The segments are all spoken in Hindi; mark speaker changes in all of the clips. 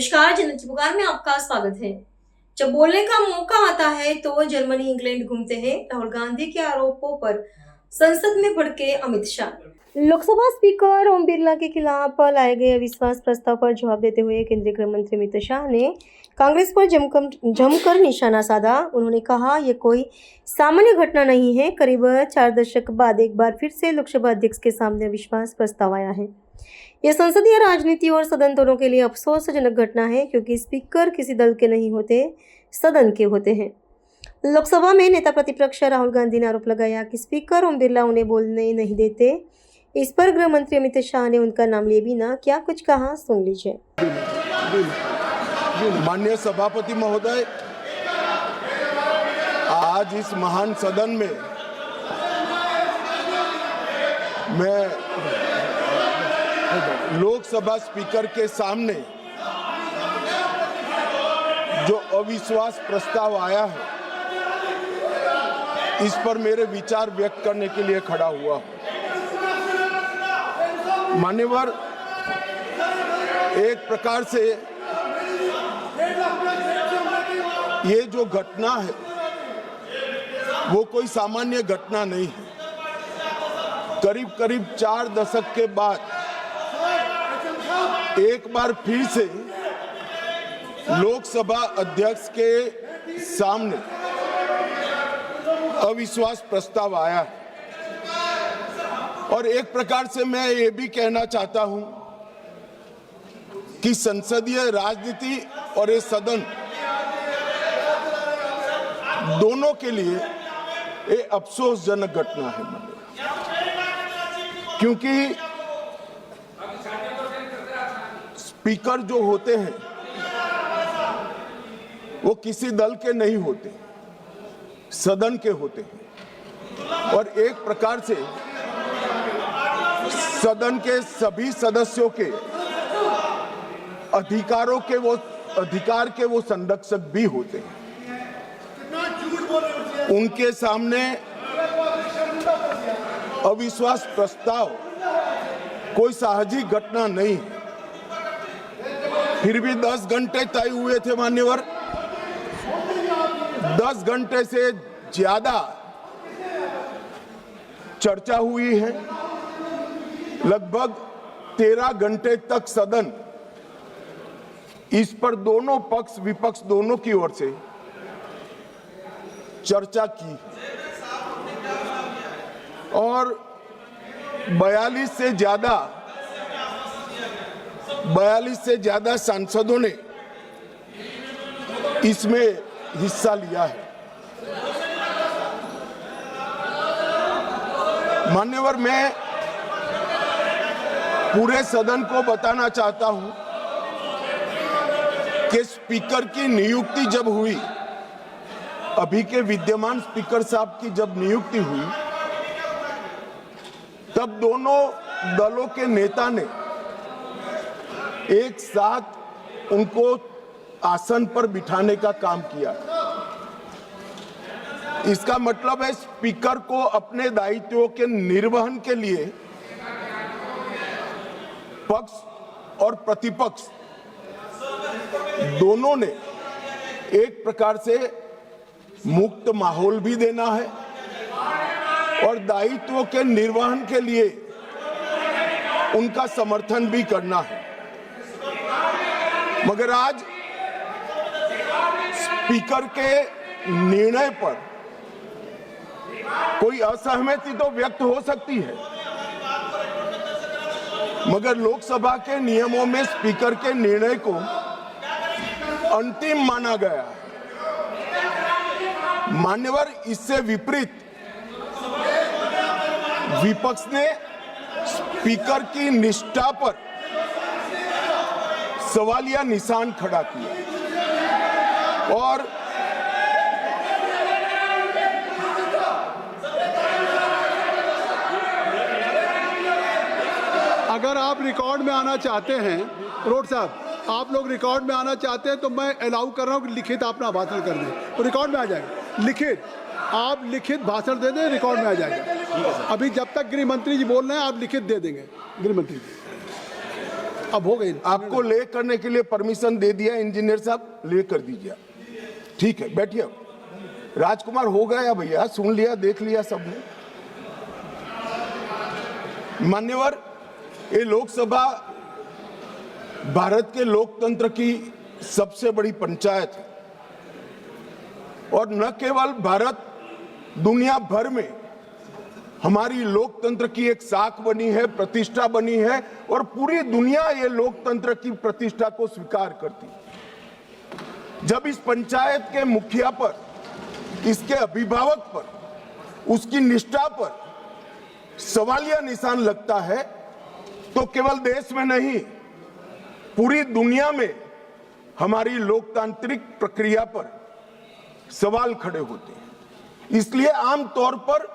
Speaker 1: नमस्कार, जनता की पुकार में आपका स्वागत है। जब बोलने का मौका आता है तो जर्मनी इंग्लैंड घूमते हैं। राहुल गांधी के आरोपों पर संसद में भड़के अमित शाह। लोकसभा स्पीकर ओम बिरला के खिलाफ लाए गए अविश्वास प्रस्ताव पर जवाब देते हुए केंद्रीय गृह मंत्री अमित शाह ने कांग्रेस पर जमकर निशाना साधा। उन्होंने कहा, यह कोई सामान्य घटना नहीं है। करीब 4 दशक बाद एक बार फिर से लोकसभा अध्यक्ष के सामने अविश्वास प्रस्ताव आया है। यह संसदीय राजनीति और सदन दोनों के लिए अफसोसजनक घटना है, क्योंकि स्पीकर किसी दल के नहीं होते, सदन के होते हैं। लोकसभा में नेता प्रतिपक्ष राहुल गांधी ने आरोप लगाया कि स्पीकर ओम बिरला उन्हें बोलने नहीं देते। इस पर गृह मंत्री अमित शाह ने उनका नाम लिए बिना क्या कुछ कहा, सुन लीजिए।
Speaker 2: माननीय सभापति महोदय, आज इस महान सदन में मैं लोकसभा स्पीकर के सामने जो अविश्वास प्रस्ताव आया है, इस पर मेरे विचार व्यक्त करने के लिए खड़ा हुआ हूं। मान्यवर, एक प्रकार से ये जो घटना है वो कोई सामान्य घटना नहीं है। करीब 4 दशक के बाद एक बार फिर से लोकसभा अध्यक्ष के सामने अविश्वास प्रस्ताव आया है। और एक प्रकार से मैं ये भी कहना चाहता हूं कि संसदीय राजनीति और ये सदन दोनों के लिए ये अफसोसजनक घटना है, क्योंकि स्पीकर जो होते हैं वो किसी दल के नहीं होते, सदन के होते हैं। और एक प्रकार से सदन के सभी सदस्यों के अधिकार के वो संरक्षक भी होते हैं। उनके सामने अविश्वास प्रस्ताव कोई साहजिक घटना नहीं है। फिर भी 10 घंटे तय हुए थे मान्यवर। 10 घंटे से ज्यादा चर्चा हुई है। लगभग 13 घंटे तक सदन इस पर दोनों पक्ष विपक्ष दोनों की ओर से चर्चा की और 42 से ज्यादा सांसदों ने इसमें हिस्सा लिया है। मान्यवर, मैं पूरे सदन को बताना चाहता हूं कि स्पीकर की नियुक्ति जब हुई, अभी के विद्यमान स्पीकर साहब की जब नियुक्ति हुई, तब दोनों दलों के नेता ने एक साथ उनको आसन पर बिठाने का काम किया। इसका मतलब है स्पीकर को अपने दायित्वों के निर्वहन के लिए पक्ष और प्रतिपक्ष दोनों ने एक प्रकार से मुक्त माहौल भी देना है और दायित्वों के निर्वहन के लिए उनका समर्थन भी करना है। मगर आज स्पीकर के निर्णय पर कोई असहमति तो व्यक्त हो सकती है, मगर लोकसभा के नियमों में स्पीकर के निर्णय को अंतिम माना गया है। मान्यवर, इससे विपरीत विपक्ष ने स्पीकर की निष्ठा पर सवालिया निशान खड़ा किया और
Speaker 3: अगर आप रिकॉर्ड में आना चाहते हैं, रोड साहब, आप लोग रिकॉर्ड में आना चाहते हैं तो मैं अलाउ कर रहा हूं कि लिखित अपना भाषण कर दें, तो रिकॉर्ड में आ जाएगा। लिखित आप लिखित भाषण दे दें, रिकॉर्ड में आ जाएगा। अभी जब तक गृह मंत्री जी बोल रहे हैं आप लिखित दे देंगे गृह मंत्री जी। अब हो गई।
Speaker 2: आपको ले करने के लिए परमिशन दे दिया इंजीनियर साहब, ले कर दीजिए। ठीक है, बैठिए। राजकुमार हो गया भैया, सुन लिया, देख लिया सबने। मान्यवर, ये लोकसभा भारत के लोकतंत्र की सबसे बड़ी पंचायत है और न केवल भारत, दुनिया भर में हमारी लोकतंत्र की एक साख बनी है, प्रतिष्ठा बनी है और पूरी दुनिया ये लोकतंत्र की प्रतिष्ठा को स्वीकार करती है। जब इस पंचायत के मुखिया पर, इसके अभिभावक पर, उसकी निष्ठा पर सवालिया निशान लगता है तो केवल देश में नहीं, पूरी दुनिया में हमारी लोकतांत्रिक प्रक्रिया पर सवाल खड़े होते हैं। इसलिए आमतौर पर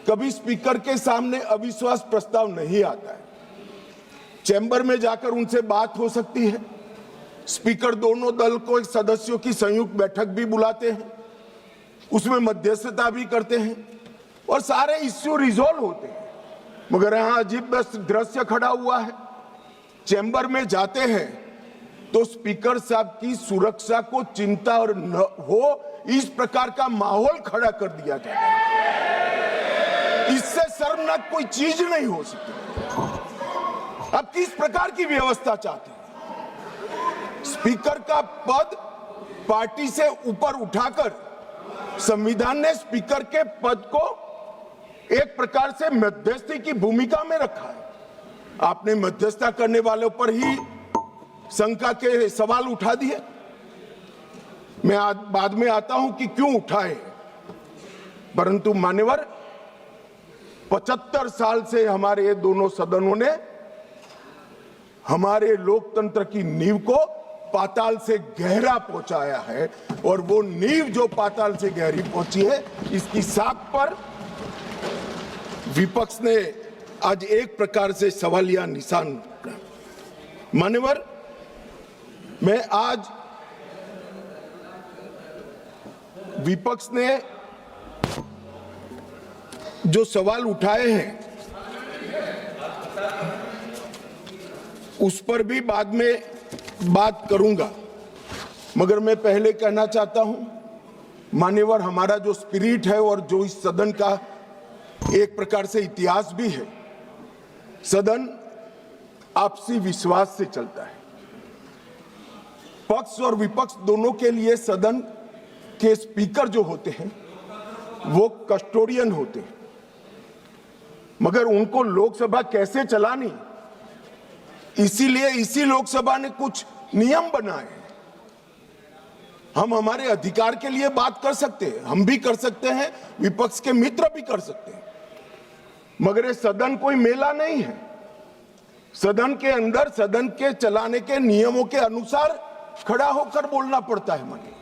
Speaker 2: कभी स्पीकर के सामने अविश्वास प्रस्ताव नहीं आता है। चैम्बर में जाकर उनसे बात हो सकती है। स्पीकर दोनों दल को एक सदस्यों की संयुक्त बैठक भी बुलाते हैं, उसमें मध्यस्थता भी करते हैं और सारे इश्यू रिजॉल्व होते हैं। मगर यहां अजीब दृश्य खड़ा हुआ है। चैम्बर में जाते हैं तो स्पीकर साहब की सुरक्षा को चिंता और न हो, इस प्रकार का माहौल खड़ा कर दिया जाता है। इससे शर्मनाक कोई चीज नहीं हो सकती। अब किस प्रकार की व्यवस्था चाहते हैं? स्पीकर का पद पार्टी से ऊपर उठाकर संविधान ने स्पीकर के पद को एक प्रकार से मध्यस्थी की भूमिका में रखा है। आपने मध्यस्थता करने वालों पर ही शंका के सवाल उठा दिए। मैं आज बाद में आता हूं कि क्यों उठाए, परंतु मान्यवर 75 साल से हमारे ये दोनों सदनों ने हमारे लोकतंत्र की नींव को पाताल से गहरा पहुंचाया है और वो नींव जो पाताल से गहरी पहुंची है, इसकी साख पर विपक्ष ने आज एक प्रकार से सवालिया निशान। मान्यवर, मैं आज विपक्ष ने जो सवाल उठाए हैं उस पर भी बाद में बात करूंगा, मगर मैं पहले कहना चाहता हूं, मान्यवर, हमारा जो स्पिरिट है और जो इस सदन का एक प्रकार से इतिहास भी है, सदन आपसी विश्वास से चलता है। पक्ष और विपक्ष दोनों के लिए सदन के स्पीकर जो होते हैं वो कस्टोडियन होते हैं, मगर उनको लोकसभा कैसे चलानी, इसीलिए इसी लोकसभा ने कुछ नियम बनाए हैं। हम हमारे अधिकार के लिए बात कर सकते हैं, हम भी कर सकते हैं, विपक्ष के मित्र भी कर सकते हैं, मगर ये सदन कोई मेला नहीं है। सदन के अंदर सदन के चलाने के नियमों के अनुसार खड़ा होकर बोलना पड़ता है। मानिए,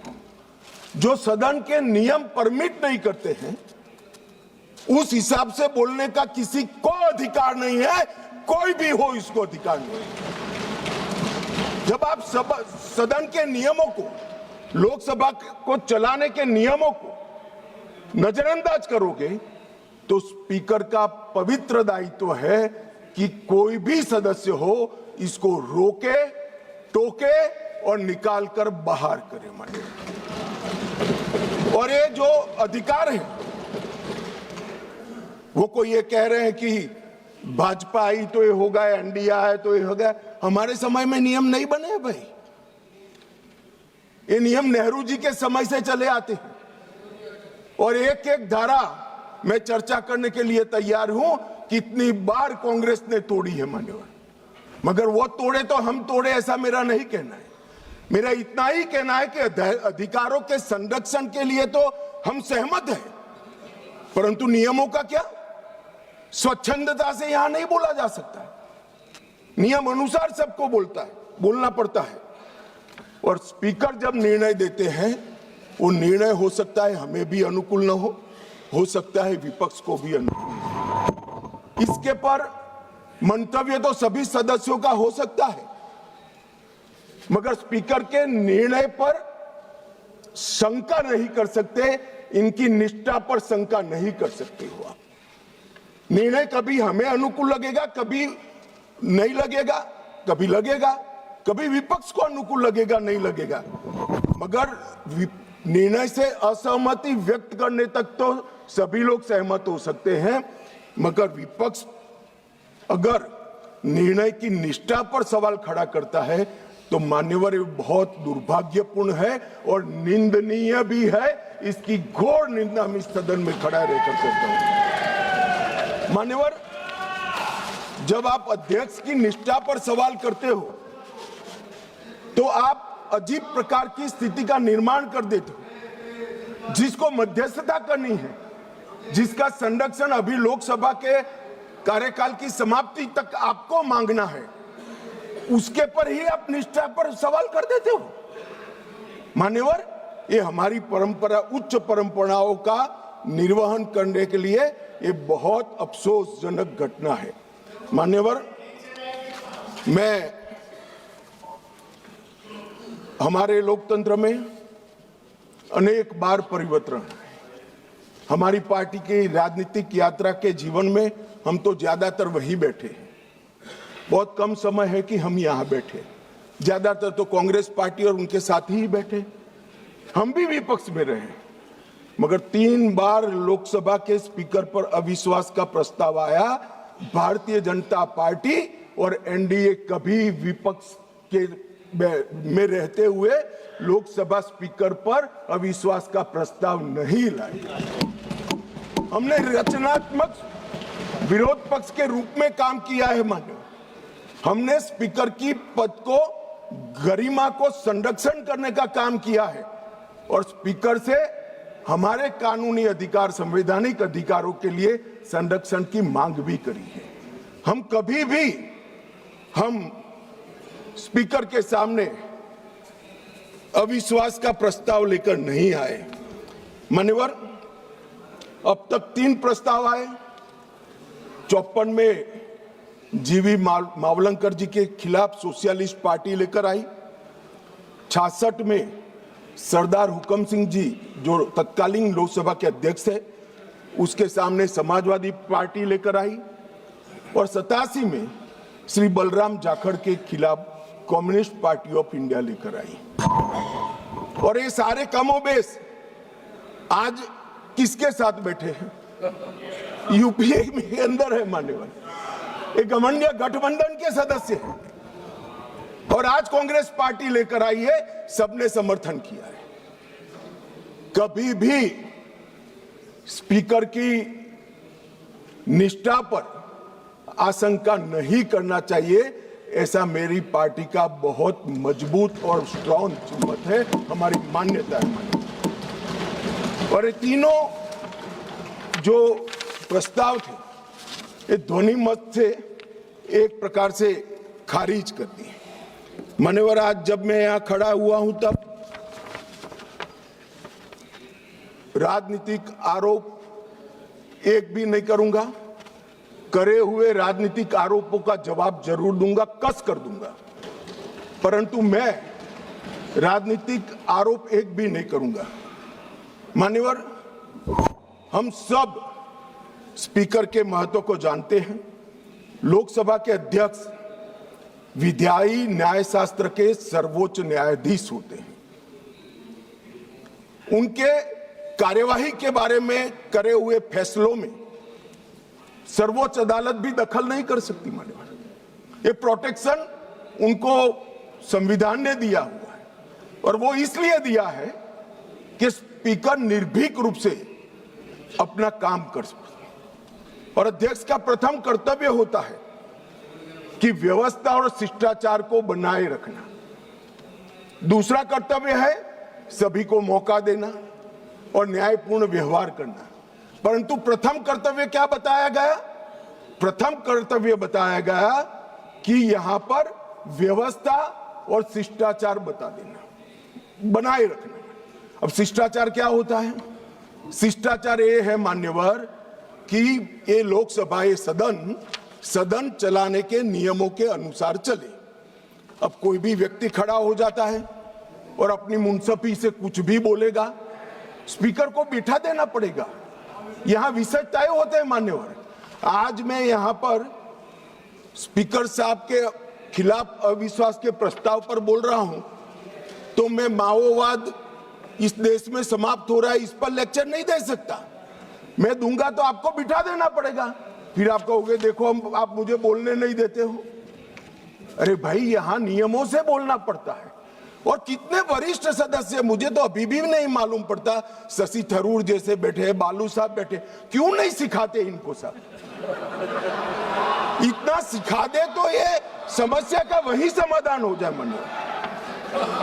Speaker 2: जो सदन के नियम परमिट नहीं करते हैं उस हिसाब से बोलने का किसी को अधिकार नहीं है, कोई भी हो इसको अधिकार नहीं है। जब आप सदन के नियमों को, लोकसभा को चलाने के नियमों को नजरअंदाज करोगे तो स्पीकर का पवित्र दायित्व है कि कोई भी सदस्य हो इसको रोके, टोके और निकाल कर बाहर करे। माने, और ये जो अधिकार है वो कोई ये कह रहे हैं कि भाजपा आई तो ये होगा, एनडीए आए तो ये होगा। हमारे समय में नियम नहीं बने भाई, ये नियम नेहरू जी के समय से चले आते हैं और एक एक धारा मैं चर्चा करने के लिए तैयार हूं। कितनी बार कांग्रेस ने तोड़ी है मान्यवर, मगर वो तोड़े तो हम तोड़े ऐसा मेरा नहीं कहना है। मेरा इतना ही कहना है कि अधिकारों के संरक्षण के लिए तो हम सहमत हैं, परंतु नियमों का क्या, स्वच्छंदता से यहां नहीं बोला जा सकता। नियम अनुसार सबको बोलना पड़ता है। और स्पीकर जब निर्णय देते हैं वो निर्णय हो सकता है हमें भी अनुकूल न हो सकता है विपक्ष को भी अनुकूल न हो। इसके पर मंतव्य तो सभी सदस्यों का हो सकता है, मगर स्पीकर के निर्णय पर शंका नहीं कर सकते, इनकी निष्ठा पर शंका नहीं कर सकते हो आप। निर्णय कभी हमें अनुकूल लगेगा, कभी नहीं लगेगा, कभी लगेगा, कभी विपक्ष को अनुकूल लगेगा, नहीं लगेगा, मगर निर्णय से असहमति व्यक्त करने तक तो सभी लोग सहमत हो सकते हैं, मगर विपक्ष अगर निर्णय की निष्ठा पर सवाल खड़ा करता है तो मान्यवर ये बहुत दुर्भाग्यपूर्ण है और निंदनीय भी है। इसकी घोर निंदा हम इस सदन में खड़ा रहकर करता हूं। मान्यवर, जब आप अध्यक्ष की निष्ठा पर सवाल करते हो तो आप अजीब प्रकार की स्थिति का निर्माण कर देते हो। जिसको मध्यस्थता करनी है, जिसका संरक्षण अभी लोकसभा के कार्यकाल की समाप्ति तक आपको मांगना है, उसके पर ही आप निष्ठा पर सवाल कर देते हो। मान्यवर, ये हमारी परंपरा, उच्च परंपराओं का निर्वहन करने के लिए ये बहुत अफसोसजनक घटना है। मान्यवर, मैं हमारे लोकतंत्र में अनेक बार परिवर्तन है। हमारी पार्टी की राजनीतिक यात्रा के जीवन में हम तो ज्यादातर वहीं बैठे हैं। बहुत कम समय है कि हम यहाँ बैठे, ज्यादातर तो कांग्रेस पार्टी और उनके साथी ही बैठे। हम भी विपक्ष में रहे, मगर 3 बार लोकसभा के स्पीकर पर अविश्वास का प्रस्ताव आया। भारतीय जनता पार्टी और एनडीए कभी विपक्ष के में रहते हुए लोकसभा स्पीकर पर अविश्वास का प्रस्ताव नहीं लाए। हमने रचनात्मक विरोध पक्ष के रूप में काम किया है। मान्य, हमने स्पीकर की पद को, गरिमा को संरक्षण करने का काम किया है और स्पीकर से हमारे कानूनी अधिकार, संवैधानिक अधिकारों के लिए संरक्षण की मांग भी करी है। हम कभी भी स्पीकर के सामने अविश्वास का प्रस्ताव लेकर नहीं आए। मान्यवर, अब तक 3 प्रस्ताव आए। 54 में जीवी मावलंकर जी के खिलाफ सोशलिस्ट पार्टी लेकर आई। 66 में सरदार हुकम सिंह जी, जो तत्कालीन लोकसभा के अध्यक्ष है, उसके सामने समाजवादी पार्टी लेकर आई और 87 में श्री बलराम जाखड़ के खिलाफ कम्युनिस्ट पार्टी ऑफ इंडिया लेकर आई। और ये सारे कमोबेश आज किसके साथ बैठे हैं? यूपीए में अंदर है मान्यवर, एक गठबंधन गठबंधन के सदस्य हैं और आज कांग्रेस पार्टी लेकर आई है, सबने समर्थन किया है। कभी भी स्पीकर की निष्ठा पर आशंका नहीं करना चाहिए, ऐसा मेरी पार्टी का बहुत मजबूत और स्ट्रॉन्ग मत है, हमारी मान्यता है। और ये तीनों जो प्रस्ताव थे, ये ध्वनि मत से एक प्रकार से खारिज कर दिए। मान्यवर, आज जब मैं यहां खड़ा हुआ हूं तब राजनीतिक आरोप एक भी नहीं करूंगा। करे हुए राजनीतिक आरोपों का जवाब जरूर दूंगा, कस कर दूंगा, परंतु मैं राजनीतिक आरोप एक भी नहीं करूंगा। मान्यवर, हम सब स्पीकर के महत्व को जानते हैं। लोकसभा के अध्यक्ष विधायी न्यायशास्त्र के सर्वोच्च न्यायाधीश होते हैं। उनके कार्यवाही के बारे में करे हुए फैसलों में सर्वोच्च अदालत भी दखल नहीं कर सकती। मान्यवर, ये प्रोटेक्शन उनको संविधान ने दिया हुआ है और वो इसलिए दिया है कि स्पीकर निर्भीक रूप से अपना काम कर सके और अध्यक्ष का प्रथम कर्तव्य होता है कि व्यवस्था और शिष्टाचार को बनाए रखना। दूसरा कर्तव्य है सभी को मौका देना और न्यायपूर्ण व्यवहार करना। परंतु प्रथम कर्तव्य क्या बताया गया? प्रथम कर्तव्य बताया गया कि यहां पर व्यवस्था और शिष्टाचार बता देना, बनाए रखना। अब शिष्टाचार क्या होता है? शिष्टाचार ये है मान्यवर कि ये लोकसभा, ये सदन चलाने के नियमों के अनुसार चले। अब कोई भी व्यक्ति खड़ा हो जाता है और अपनी मुंसफी से कुछ भी बोलेगा, स्पीकर को बिठा देना पड़ेगा। यहां विषय तय होते हैं मान्यवर। आज मैं यहां पर स्पीकर साहब के खिलाफ अविश्वास के प्रस्ताव पर बोल रहा हूं तो मैं माओवाद इस देश में समाप्त हो रहा है इस पर लेक्चर नहीं दे सकता। मैं दूंगा तो आपको बिठा देना पड़ेगा, फिर आप कहोगे देखो आप मुझे बोलने नहीं देते हो। अरे भाई, यहां नियमों से बोलना पड़ता है। और कितने वरिष्ठ सदस्य, मुझे तो अभी भी नहीं मालूम पड़ता, शशि थरूर जैसे बैठे, बालू साहब बैठे, क्यों नहीं सिखाते इनको सब? इतना सिखा दे तो ये समस्या का वही समाधान हो जाए मन में।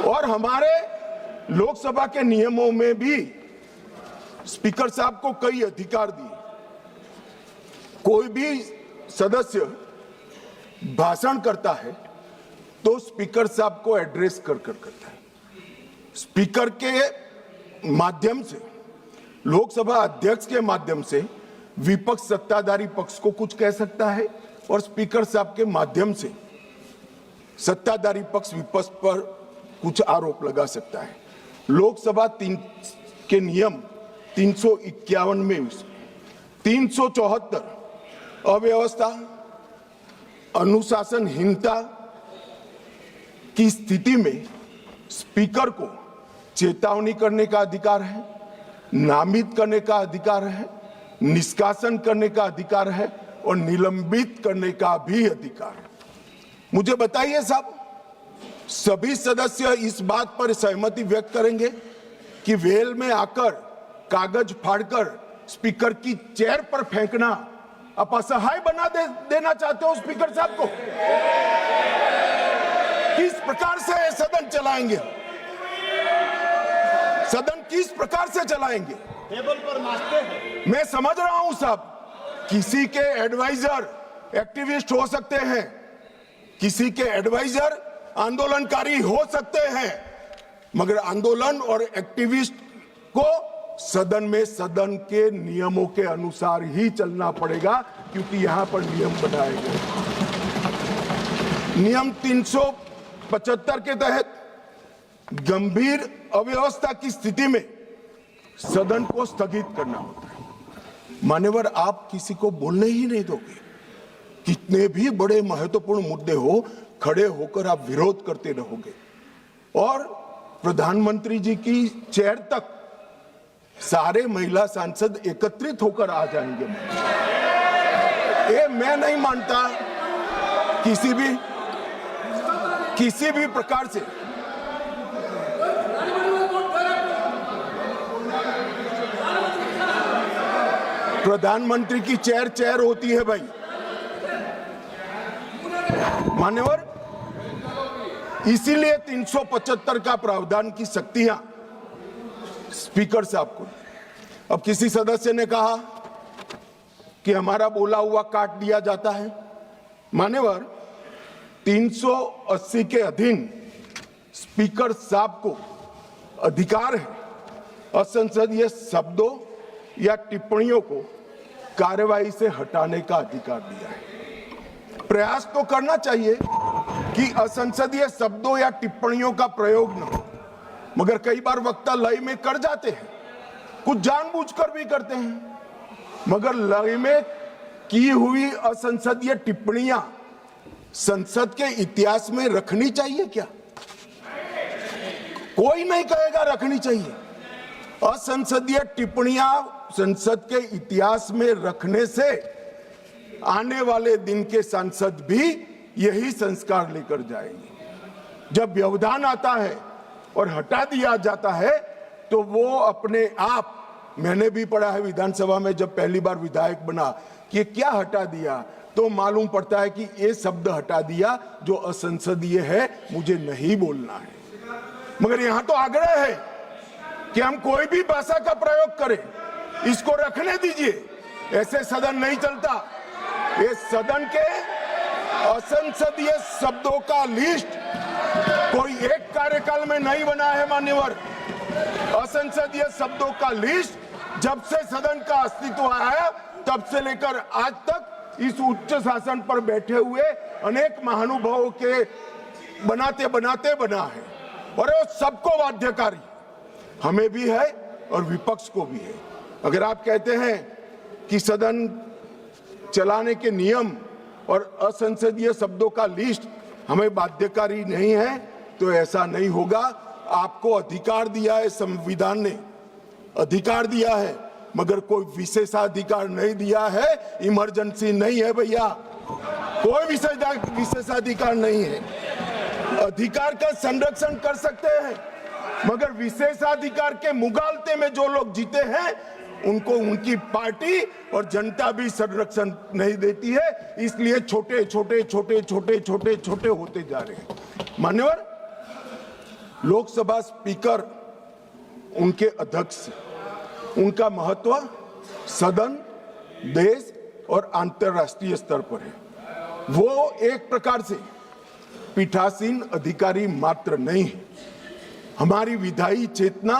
Speaker 2: और हमारे लोकसभा के नियमों में भी स्पीकर साहब को कई अधिकार दिए। कोई भी सदस्य भाषण करता है तो स्पीकर साहब को एड्रेस कर करता है। स्पीकर के माध्यम से, लोकसभा अध्यक्ष के माध्यम से विपक्ष सत्ताधारी पक्ष को कुछ कह सकता है और स्पीकर साहब के माध्यम से सत्ताधारी पक्ष विपक्ष पर कुछ आरोप लगा सकता है। लोकसभा के नियम 351 में 374 अव्यवस्था, अनुशासनहीनता की स्थिति में स्पीकर को चेतावनी करने का अधिकार है, नामित करने का अधिकार है, निष्कासन करने का अधिकार है और निलंबित करने का भी अधिकार है। मुझे बताइए साहब, सभी सदस्य इस बात पर सहमति व्यक्त करेंगे कि वेल में आकर कागज फाड़कर स्पीकर की चेयर पर फेंकना आप असहाय बना देना चाहते हो स्पीकर साहब को? किस प्रकार से सदन चलाएंगे? सदन किस प्रकार से चलाएंगे?
Speaker 4: टेबल पर नाचते हैं।
Speaker 2: मैं समझ रहा हूं साहब, किसी के एडवाइजर एक्टिविस्ट हो सकते हैं, किसी के एडवाइजर आंदोलनकारी हो सकते हैं, मगर आंदोलन और एक्टिविस्ट को सदन में सदन के नियमों के अनुसार ही चलना पड़ेगा, क्योंकि यहां पर नियम बनाए गए। नियम 375 के तहत गंभीर अव्यवस्था की स्थिति में सदन को स्थगित करना होता है। मान्यवर, आप किसी को बोलने ही नहीं दोगे। कितने भी बड़े महत्वपूर्ण मुद्दे हो, खड़े होकर आप विरोध करते रहोगे और प्रधानमंत्री जी की चेयर तक सारे महिला सांसद एकत्रित होकर आ जाएंगे। ये मैं नहीं मानता किसी भी प्रकार से प्रधानमंत्री की चेयर होती है भाई। मान्यवर, इसीलिए 375 का प्रावधान की शक्तियां स्पीकर साहब को। अब किसी सदस्य ने कहा कि हमारा बोला हुआ काट दिया जाता है। मान्यवर, 380 के अधीन स्पीकर साहब को अधिकार है असंसदीय शब्दों या टिप्पणियों को कार्यवाही से हटाने का अधिकार दिया है। प्रयास तो करना चाहिए कि असंसदीय शब्दों या टिप्पणियों का प्रयोग न हो, मगर कई बार वक्ता लय में कर जाते हैं, कुछ जानबूझकर भी करते हैं। मगर लय में की हुई असंसदीय टिप्पणियां संसद के इतिहास में रखनी चाहिए क्या? कोई नहीं कहेगा रखनी चाहिए। असंसदीय टिप्पणियां संसद के इतिहास में रखने से आने वाले दिन के सांसद भी यही संस्कार लेकर जाएंगे। जब व्यवधान आता है और हटा दिया जाता है तो वो अपने आप, मैंने भी पढ़ा है विधानसभा में जब पहली बार विधायक बना कि क्या हटा दिया, तो मालूम पड़ता है कि ये शब्द हटा दिया जो असंसदीय है, मुझे नहीं बोलना है। मगर यहां तो आग्रह है कि हम कोई भी भाषा का प्रयोग करें, इसको रखने दीजिए। ऐसे सदन नहीं चलता। ये सदन के असंसदीय शब्दों का लिस्ट कोई एक कार्यकाल में नहीं बना है मान्यवर। असंसदीय शब्दों का लिस्ट जब से सदन का अस्तित्व आया तब से लेकर आज तक इस उच्च शासन पर बैठे हुए अनेक महानुभावों के बनाते बनाते बना है, और वो सबको बाध्यकारी, हमें भी है और विपक्ष को भी है। अगर आप कहते हैं कि सदन चलाने के नियम और असंसदीय शब्दों का लिस्ट हमें बाध्यकारी नहीं है तो ऐसा नहीं होगा। आपको अधिकार दिया है संविधान ने, अधिकार दिया है, मगर कोई विशेषाधिकार नहीं दिया है। इमरजेंसी नहीं है भैया, कोई विशेषाधिकार नहीं है। अधिकार का संरक्षण कर सकते हैं, मगर विशेषाधिकार के मुगालते में जो लोग जीते हैं उनको उनकी पार्टी और जनता भी संरक्षण नहीं देती है। इसलिए छोटे छोटे छोटे छोटे छोटे छोटे होते जा रहे हैं। मान्यवर, लोकसभा स्पीकर, उनके अध्यक्ष, उनका महत्व सदन, देश और अंतर्राष्ट्रीय स्तर पर है। वो एक प्रकार से पीठासीन अधिकारी मात्र नहीं है, हमारी विधायी चेतना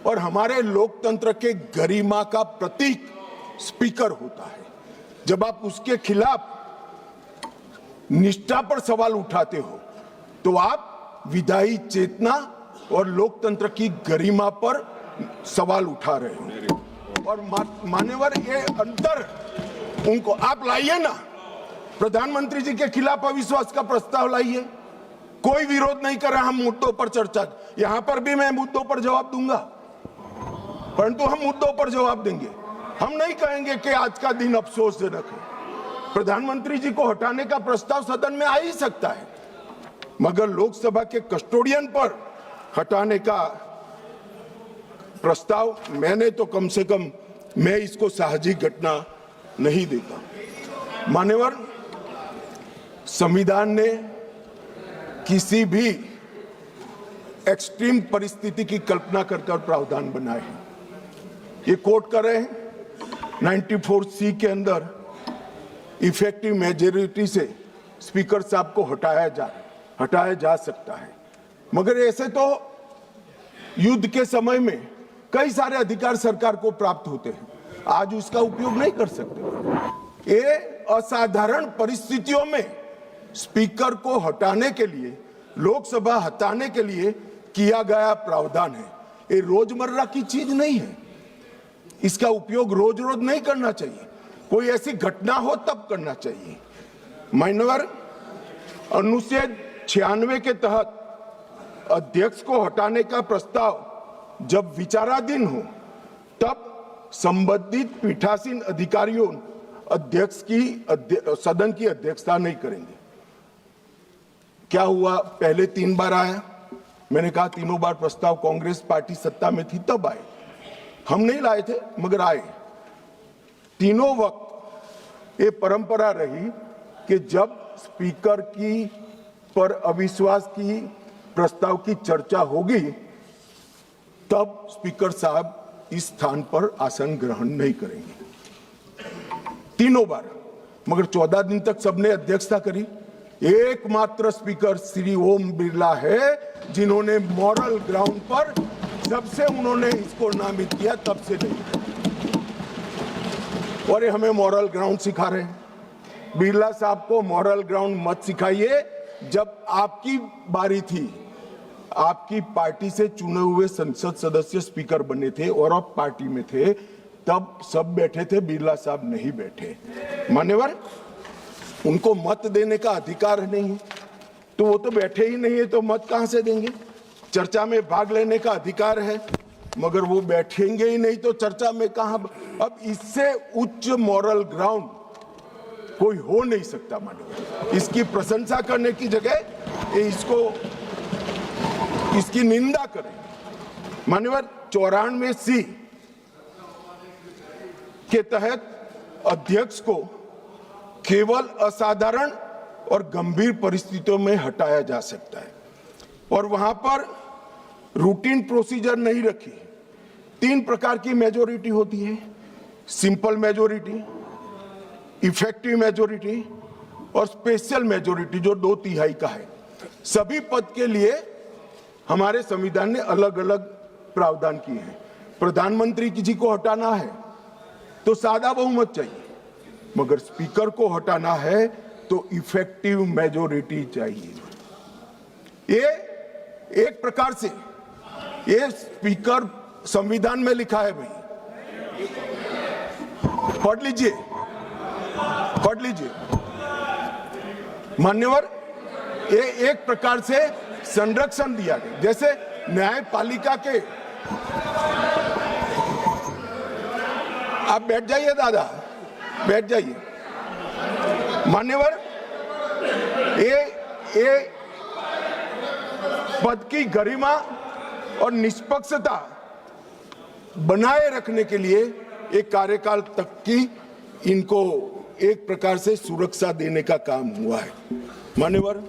Speaker 2: और हमारे लोकतंत्र के गरिमा का प्रतीक स्पीकर होता है। जब आप उसके खिलाफ निष्ठा पर सवाल उठाते हो तो आप विधायी चेतना और लोकतंत्र की गरिमा पर सवाल उठा रहे हो। और मान्यवर, ये अंतर उनको आप लाइए ना, प्रधानमंत्री जी के खिलाफ अविश्वास का प्रस्ताव लाइए, कोई विरोध नहीं कर रहा। हम मुद्दों पर चर्चा, यहां पर भी मैं मुद्दों पर जवाब दूंगा, परंतु हम मुद्दों पर जवाब देंगे। हम नहीं कहेंगे कि आज का दिन अफसोसजनक है। प्रधानमंत्री जी को हटाने का प्रस्ताव सदन में आ ही सकता है, मगर लोकसभा के कस्टोडियन पर हटाने का प्रस्ताव मैंने तो कम से कम मैं इसको साहजिक घटना नहीं देता। मान्यवर, संविधान ने किसी भी एक्सट्रीम परिस्थिति की कल्पना कर प्रावधान बनाए हैं। ये कोट कर रहे हैं 94C के अंदर इफेक्टिव मेजॉरिटी से स्पीकर साहब को हटाया जा सकता है, मगर ऐसे तो युद्ध के समय में कई सारे अधिकार सरकार को प्राप्त होते हैं, आज उसका उपयोग नहीं कर सकते। ये असाधारण परिस्थितियों में स्पीकर को हटाने के लिए, लोकसभा हटाने के लिए किया गया प्रावधान है। ये रोजमर्रा की चीज नहीं है, इसका उपयोग रोज रोज नहीं करना चाहिए, कोई ऐसी घटना हो तब करना चाहिए। मान्यवर, अनुच्छेद 96 के तहत अध्यक्ष को हटाने का प्रस्ताव जब विचाराधीन हो तब संबंधित पीठासीन अधिकारियों अध्यक्ष की सदन की अध्यक्षता नहीं करेंगे। क्या हुआ, पहले 3 बार आया, मैंने कहा तीनों बार प्रस्ताव कांग्रेस पार्टी सत्ता में थी तब आए, हम नहीं लाए थे मगर आए। तीनों वक्त ये परंपरा रही कि जब स्पीकर की पर अविश्वास की प्रस्ताव की चर्चा होगी तब स्पीकर साहब इस स्थान पर आसन ग्रहण नहीं करेंगे। तीनों बार, मगर 14 दिन तक सबने अध्यक्षता करी। एकमात्र स्पीकर श्री ओम बिरला है जिन्होंने मॉरल ग्राउंड पर, जब से उन्होंने इसको नामित किया तब से नहीं, और ये हमें मॉरल ग्राउंड सिखा रहे हैं। बिरला साहब को मॉरल ग्राउंड मत सिखाइए। जब आपकी बारी थी, आपकी पार्टी से चुने हुए संसद सदस्य स्पीकर बने थे और आप पार्टी में थे, तब सब बैठे थे, बिरला साहब नहीं बैठे। मान्यवर, उनको मत देने का अधिकार नहीं है तो वो तो बैठे ही नहीं है, तो मत कहां से देंगे। चर्चा में भाग लेने का अधिकार है, मगर वो बैठेंगे ही नहीं तो चर्चा में कहां। अब इससे उच्च मॉरल ग्राउंड कोई हो नहीं सकता। मान्यवर, इसकी प्रशंसा करने की जगह इसकी निंदा करें। मान्यवर, 94C के तहत अध्यक्ष को केवल असाधारण और गंभीर परिस्थितियों में हटाया जा सकता है, और वहां पर रूटीन प्रोसीजर नहीं रखी। 3 प्रकार की मेजॉरिटी होती है, सिंपल मेजॉरिटी, इफेक्टिव मेजॉरिटी और स्पेशल मेजॉरिटी जो 2/3 का है। सभी पद के लिए हमारे संविधान ने अलग अलग प्रावधान किए हैं। प्रधानमंत्री जी को हटाना है तो सादा बहुमत चाहिए, मगर स्पीकर को हटाना है तो इफेक्टिव मेजॉरिटी चाहिए। ये एक प्रकार से ये स्पीकर संविधान में लिखा है भाई, पढ़ लीजिए। मान्यवर, ये एक प्रकार से संरक्षण दिया गया। जैसे न्यायपालिका के, आप बैठ जाइए दादा, बैठ जाइए। मान्यवर, ये पद की गरिमा और निष्पक्षता बनाए रखने के लिए एक कार्यकाल तक की इनको एक प्रकार से सुरक्षा देने का काम हुआ है। मान्यवर,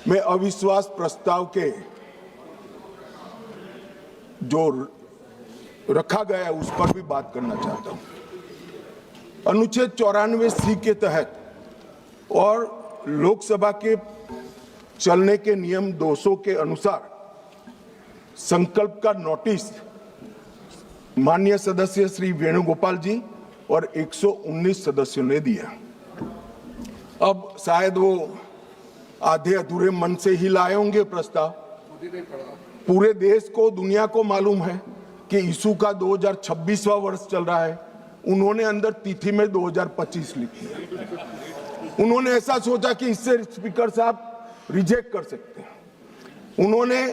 Speaker 2: मैं अविश्वास प्रस्ताव के जो रखा गया है उस पर भी बात करना चाहता हूं। अनुच्छेद 94C के तहत और लोकसभा के चलने के नियम 200 के अनुसार संकल्प का नोटिस माननीय सदस्य श्री वेणुगोपाल जी और 119 सदस्यों ने दिया। अब शायद वो आधे अधूरे मन से ही लाए होंगे प्रस्ताव। पूरे देश को, दुनिया को मालूम है कि यीशु का 2026वां वर्ष चल रहा है। उन्होंने अंदर तिथि में 2025 लिखी है। उन्होंने ऐसा सोचा कि इससे स्पीकर साहब रिजेक्ट कर सकते हैं। उन्होंने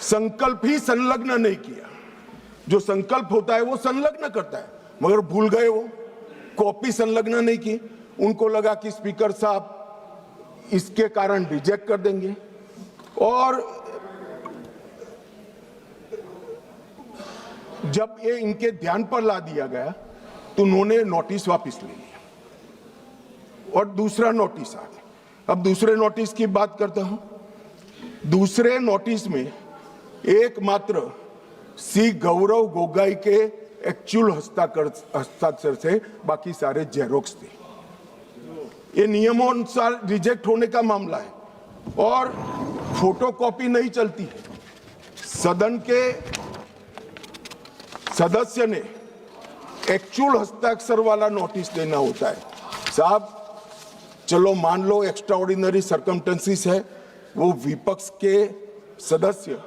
Speaker 2: संकल्प ही संलग्न नहीं किया। जो संकल्प होता है वो संलग्न करता है, मगर भूल गए वो कॉपी संलग्न नहीं की। उनको लगा कि स्पीकर साहब इसके कारण रिजेक्ट कर देंगे और जब ये इनके ध्यान पर ला दिया गया तो उन्होंने नोटिस वापस ले लिया और दूसरा नोटिस आ गया। अब दूसरे नोटिस की बात करता हूं। दूसरे नोटिस में एकमात्र सी गौरव गोगाई के एक्चुअल हस्ताक्षर से बाकी सारे जेरोक्स थे। ये नियमों अनुसार रिजेक्ट होने का मामला है और फोटोकॉपी नहीं चलती है। सदन के सदस्य ने एक्चुअल हस्ताक्षर वाला नोटिस देना होता है। साहब चलो मान लो एक्स्ट्राऑर्डिनरी सर्कमस्टेंसेस है, वो विपक्ष के सदस्य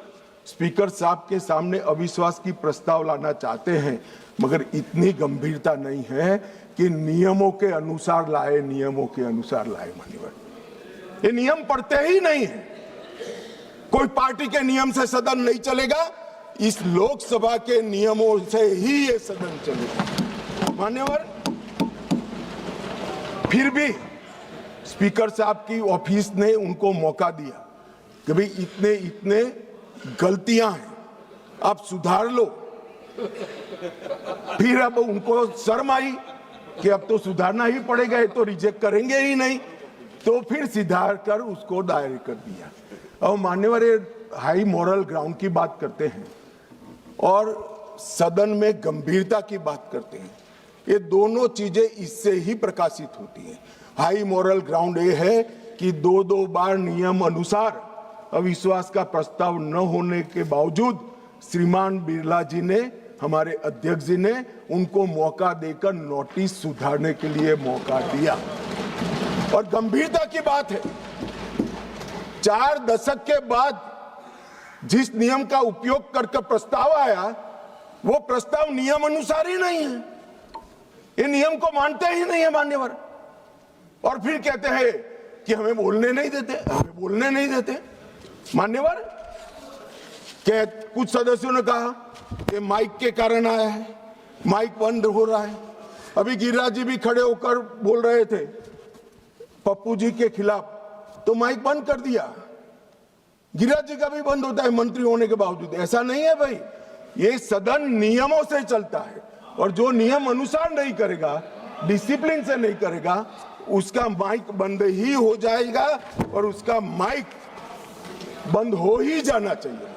Speaker 2: स्पीकर साहब के सामने अविश्वास की प्रस्ताव लाना चाहते हैं, मगर इतनी गंभीरता नहीं है कि नियमों के अनुसार लाए, नियमों के अनुसार लाए। मान्यवर, ये नियम पढ़ते ही नहीं है। कोई पार्टी के नियम से सदन नहीं चलेगा, इस लोकसभा के नियमों से ही ये सदन चलेगा। मान्यवर, फिर भी स्पीकर साहब की ऑफिस ने उनको मौका दिया कि भाई इतने इतने गलतियां हैं, आप सुधार लो। फिर अब उनको शर्म आई कि अब तो सुधारना ही पड़ेगा, ये तो रिजेक्ट करेंगे ही नहीं, तो फिर सुधार कर उसको दायर कर दिया। और मान्यवर, हाई मॉरल ग्राउंड की बात करते हैं और सदन में गंभीरता की बात करते हैं। ये दोनों चीजें इससे ही प्रकाशित होती हैं। हाई मॉरल ग्राउंड ये है कि दो बार नियम अनुसार अविश्वास का प्रस्ताव न होने के बावजूद श्रीमान बिरला जी ने, हमारे अध्यक्ष जी ने उनको मौका देकर नोटिस सुधारने के लिए मौका दिया। और गंभीरता की बात है, 4 दशक के बाद जिस नियम का उपयोग करके प्रस्ताव आया, वो प्रस्ताव नियम अनुसार ही नहीं है। ये नियम को मानते ही नहीं है मान्यवर, और फिर कहते हैं कि हमें बोलने नहीं देते, हमें बोलने नहीं देते। मान्यवर, कुछ सदस्यों ने कहा कि माइक के कारण आया है, माइक बंद हो रहा है। अभी गिरिराज जी भी खड़े होकर बोल रहे थे पप्पू जी के खिलाफ, तो माइक बंद कर दिया। गिरिराज जी का भी बंद होता है मंत्री होने के बावजूद। ऐसा नहीं है भाई, ये सदन नियमों से चलता है और जो नियम अनुसार नहीं करेगा, डिसिप्लिन से नहीं करेगा, उसका माइक बंद ही हो जाएगा और उसका माइक बंद हो ही जाना चाहिए।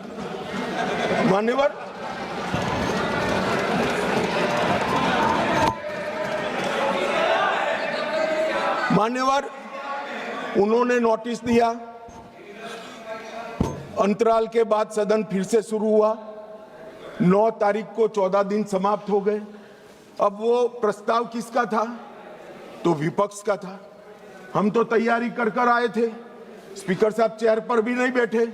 Speaker 2: मान्यवर, उन्होंने नोटिस दिया, अंतराल के बाद सदन फिर से शुरू हुआ। 9 तारीख को 14 दिन समाप्त हो गए। अब वो प्रस्ताव किसका था? तो विपक्ष का था। हम तो तैयारी कर आए थे, स्पीकर साहब चेयर पर भी नहीं बैठे।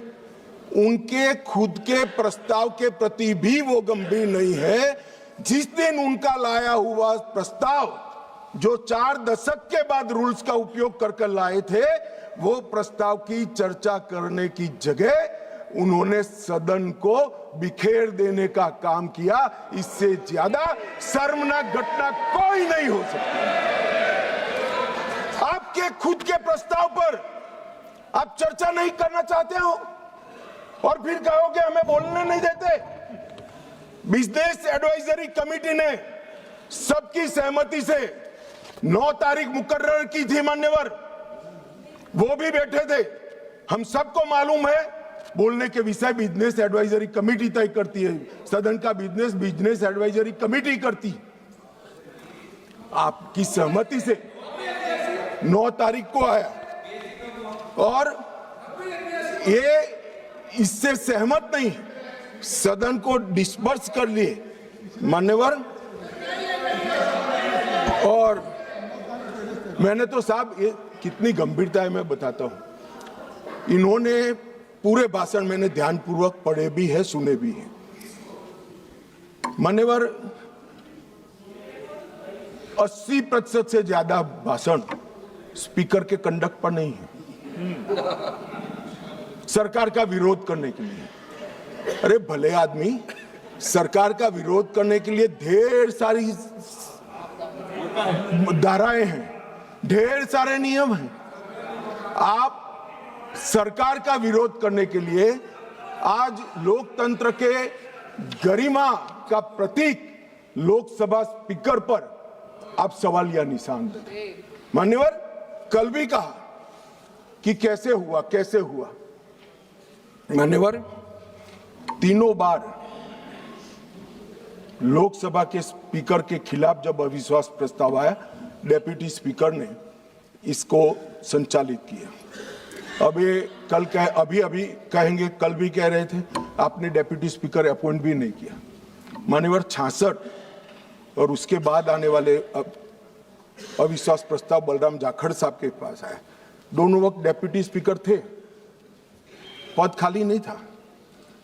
Speaker 2: उनके खुद के प्रस्ताव के प्रति भी वो गंभीर नहीं है। जिस दिन उनका लाया हुआ प्रस्ताव जो 4 दशक के बाद रूल्स का उपयोग कर लाए थे, वो प्रस्ताव की चर्चा करने की जगह उन्होंने सदन को बिखेर देने का काम किया। इससे ज्यादा शर्मनाक घटना कोई नहीं हो सकती। आपके खुद के प्रस्ताव पर आप चर्चा नहीं करना चाहते हो और फिर कहोगे हमें बोलने नहीं देते। बिजनेस एडवाइजरी कमेटी ने सबकी सहमति से 9 तारीख मुकर्रर की थी मान्यवर, वो भी बैठे थे। हम सबको मालूम है बोलने के विषय बिजनेस एडवाइजरी कमेटी तय करती है, सदन का बिजनेस एडवाइजरी कमेटी करती है। आपकी सहमति से 9 तारीख को आया और ये इससे सहमत नहीं, सदन को डिस्पर्स कर लिए मान्यवर। और मैंने तो साहब ये कितनी गंभीरता है मैं बताता हूं। इन्होंने पूरे भाषण मैंने ध्यानपूर्वक पढ़े भी है, सुने भी है मान्यवर। 80% से ज्यादा भाषण स्पीकर के कंडक्ट पर नहीं है, सरकार का विरोध करने के लिए। अरे भले आदमी, सरकार का विरोध करने के लिए ढेर सारी धाराएं हैं, ढेर सारे नियम हैं। आप सरकार का विरोध करने के लिए आज लोकतंत्र के गरिमा का प्रतीक लोकसभा स्पीकर पर आप सवालिया निशान देते। मान्यवर, कल भी कहा कि कैसे हुआ मान्यवर। तीनों बार लोकसभा के स्पीकर के खिलाफ जब अविश्वास प्रस्ताव आया, डेप्यूटी स्पीकर ने इसको संचालित किया। अब ये कल अभी कहेंगे, कल भी कह रहे थे आपने डेप्यूटी स्पीकर अपॉइंट भी नहीं किया मान्यवर। 66 और उसके बाद आने वाले अविश्वास प्रस्ताव बलराम जाखड़ साहब के पास आया। दोनों वक्त डेप्यूटी स्पीकर थे, पद खाली नहीं था,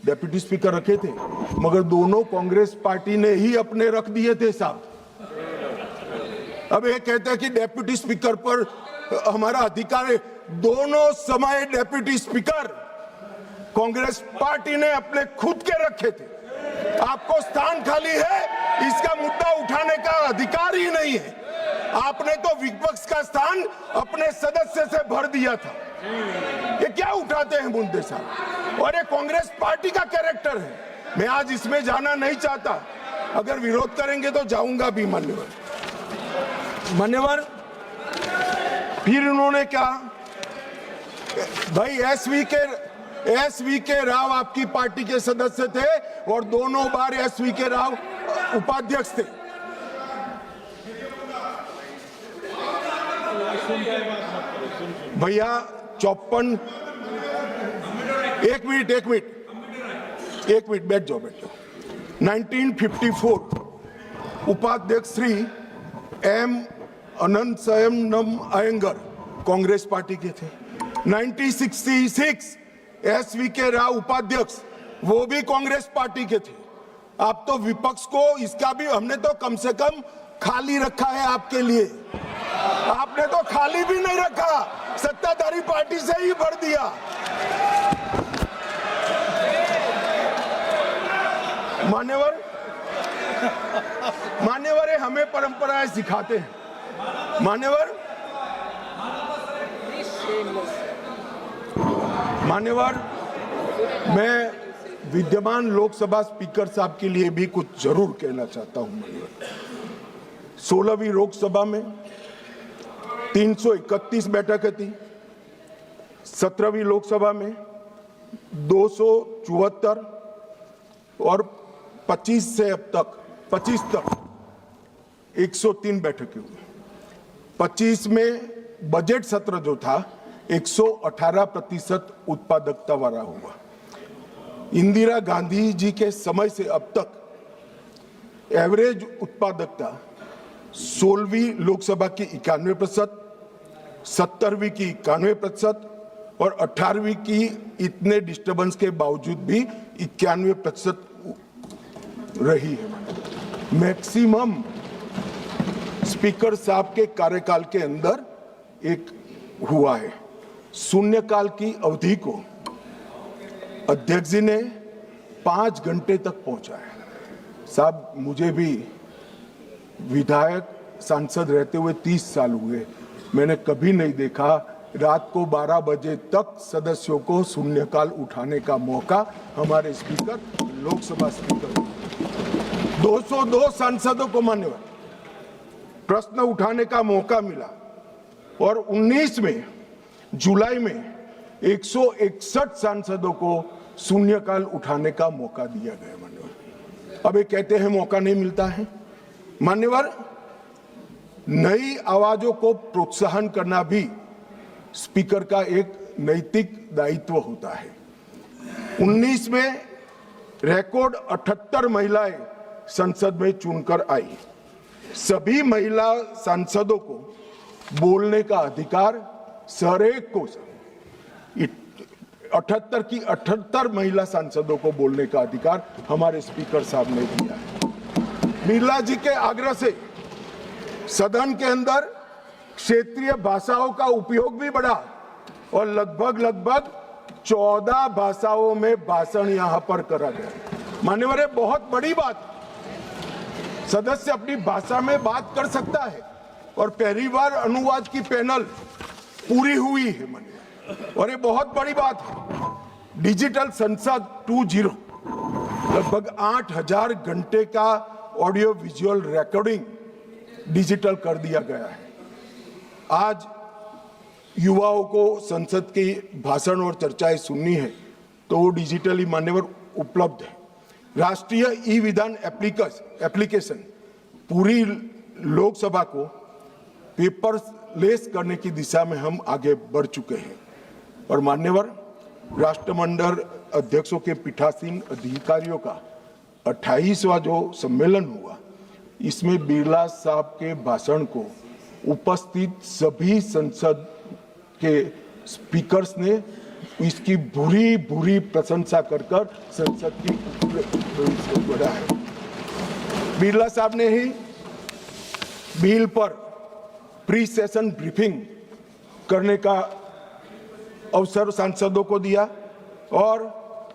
Speaker 2: डेप्यूटी स्पीकर रखे थे, मगर दोनों कांग्रेस पार्टी ने ही अपने रख दिए थे साहब। अब ये कहते हैं कि डेप्यूटी स्पीकर पर हमारा अधिकार है। दोनों समय डेप्यूटी स्पीकर कांग्रेस पार्टी ने अपने खुद के रखे थे। आपको स्थान खाली है, इसका मुद्दा उठाने का अधिकार ही नहीं है। आपने तो विपक्ष का स्थान अपने सदस्य से भर दिया था। ये क्या उठाते हैं मुद्दे साहब, और ये कांग्रेस पार्टी का कैरेक्टर है। मैं आज इसमें जाना नहीं चाहता, अगर विरोध करेंगे तो जाऊंगा भी मान्यवर। फिर उन्होंने कहा भाई एसवी के राव आपकी पार्टी के सदस्य थे और दोनों बार एसवी के राव उपाध्यक्ष थे। भैया 54 एक मिनट बैठ जाओ 1954 उपाध्यक्ष श्री एम अनंतसयम अयंगर कांग्रेस पार्टी के थे। 1966 एसवी के राव उपाध्यक्ष, वो भी कांग्रेस पार्टी के थे। आप तो विपक्ष को इसका भी, हमने तो कम से कम खाली रखा है आपके लिए, आपने तो खाली भी नहीं रखा, सत्ताधारी पार्टी से ही भर दिया। मान्यवर हमें परंपराएं सिखाते हैं मान्यवर। मैं विद्यमान लोकसभा स्पीकर साहब के लिए भी कुछ जरूर कहना चाहता हूं मान्यवर। 16वीं लोकसभा में 331 बैठकें थी, 17वीं लोकसभा में 274 और 25 से अब तक 25 तक 103 बैठकें हुई। 25 में बजट सत्र जो था 118% उत्पादकता वाला हुआ। इंदिरा गांधी जी के समय से अब तक एवरेज उत्पादकता 16वीं लोकसभा की 91%, 17वीं की 91% और 18वीं की इतने डिस्टर्बेंस के बावजूद भी 91% रही है। मैक्सिमम स्पीकर साहब के कार्यकाल के अंदर एक हुआ है। शून्यकाल की अवधि को अध्यक्ष जी ने 5 घंटे तक पहुंचाया। साहब, मुझे भी विधायक सांसद रहते हुए 30 साल हुए, मैंने कभी नहीं देखा रात को 12 बजे तक सदस्यों को शून्यकाल उठाने का मौका हमारे स्पीकर, लोकसभा स्पीकर 202 सांसदों को मान्यवर प्रश्न उठाने का मौका मिला और 19 में जुलाई में 161 सांसदों को शून्यकाल उठाने का मौका दिया गया। मान्यवर, अब ये कहते हैं मौका नहीं मिलता है। मान्यवर, नई आवाजों को प्रोत्साहन करना भी स्पीकर का एक नैतिक दायित्व होता है। 19 में रिकॉर्ड 78 महिलाएं संसद में चुनकर आई। सभी महिला सांसदों को बोलने का अधिकार हरेक को 78 की 78 महिला सांसदों को बोलने का अधिकार हमारे स्पीकर साहब ने दिया है। बिरला जी के आग्रह से सदन के अंदर क्षेत्रीय भाषाओं का उपयोग भी बढ़ा और लगभग 14 भाषाओं में भाषण यहां पर करा गया। मान्यवर, बहुत बड़ी बात, सदस्य अपनी भाषा में बात कर सकता है और पहली बार अनुवाद की पैनल पूरी हुई है मान्यवर, और ये बहुत बड़ी बात है। डिजिटल संसद 2.0 लगभग 8000 घंटे का ऑडियो विजुअल रिकॉर्डिंग डिजिटल कर दिया गया है। आज युवाओं को संसद की भाषण और चर्चाएं सुननी है तो वो डिजिटली मान्यवर उपलब्ध है। राष्ट्रीय ई विधान एप्लीकेशन पूरी लोकसभा को पेपरलेस करने की दिशा में हम आगे बढ़ चुके हैं और मान्यवर, राष्ट्रमंडल अध्यक्षों के पीठासीन अधिकारियों का 28वां जो सम्मेलन हुआ, इसमें बिरला साहब के भाषण को उपस्थित सभी संसद के स्पीकर्स ने इसकी बुरी प्रशंसा कर संसद की बढ़ा है। बिरला साहब ने ही बिल पर प्री सेशन ब्रीफिंग करने का अवसर सांसदों को दिया और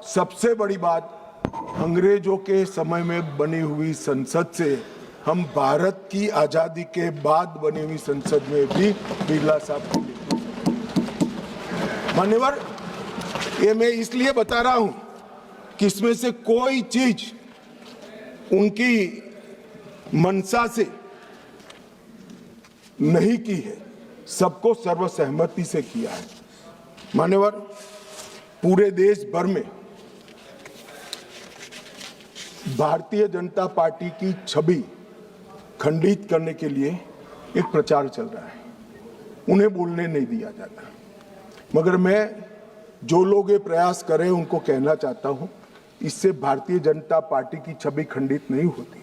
Speaker 2: सबसे बड़ी बात, अंग्रेजों के समय में बनी हुई संसद से हम भारत की आजादी के बाद बनी हुई संसद में भी बिरला साहब मान्यवर, ये मैं इसलिए बता रहा हूं कि इसमें से कोई चीज उनकी मंशा से नहीं की है, सबको सर्वसहमति से किया है। मान्यवर, पूरे देश भर में भारतीय जनता पार्टी की छवि खंडित करने के लिए एक प्रचार चल रहा है। उन्हें बोलने नहीं दिया जाता, मगर मैं जो लोग ये प्रयास करें उनको कहना चाहता हूं, इससे भारतीय जनता पार्टी की छवि खंडित नहीं होती,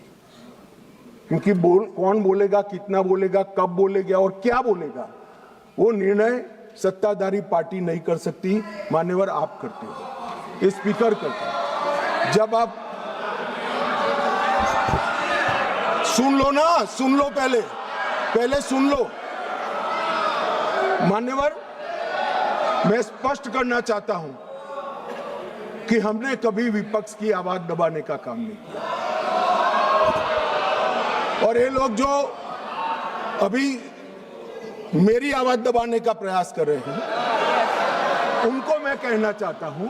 Speaker 2: क्योंकि कौन बोलेगा, कितना बोलेगा, कब बोलेगा और क्या बोलेगा, वो निर्णय सत्ताधारी पार्टी नहीं कर सकती। मान्यवर, आप करते हो, ये स्पीकर करते हैं। जब आप सुन लो ना, सुन लो, पहले सुन लो। मान्यवर, मैं स्पष्ट करना चाहता हूं कि हमने कभी विपक्ष की आवाज दबाने का काम नहीं किया और ये लोग जो अभी मेरी आवाज दबाने का प्रयास कर रहे हैं, उनको मैं कहना चाहता हूं,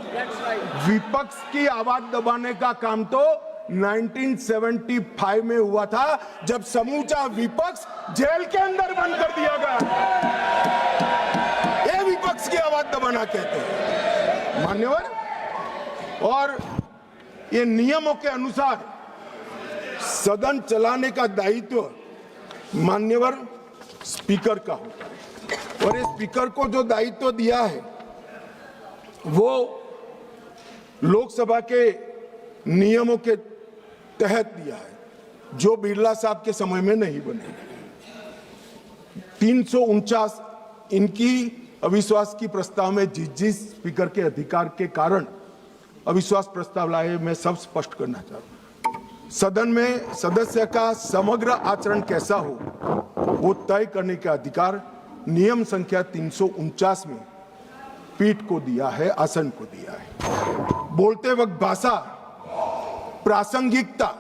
Speaker 2: विपक्ष की आवाज दबाने का काम तो 1975 में हुआ था, जब समूचा विपक्ष जेल के अंदर बंद कर दिया गया। ये विपक्ष की आवाज दबाना कहते हैं मान्यवर, और ये नियमों के अनुसार सदन चलाने का दायित्व मान्यवर स्पीकर का होता है और ये स्पीकर को जो दायित्व दिया है वो लोकसभा के नियमों के तहत दिया है, जो बिरला साहब के समय में नहीं बने। 349 इनकी अविश्वास की प्रस्ताव में जिस स्पीकर के अधिकार के कारण अविश्वास प्रस्ताव लाए, मैं सब स्पष्ट करना चाहता हूं। सदन में सदस्य का समग्र आचरण कैसा हो वो तय करने का अधिकार नियम संख्या 349 में पीठ को दिया है, आसन को दिया है। बोलते वक्त भाषा, प्रासंगिकता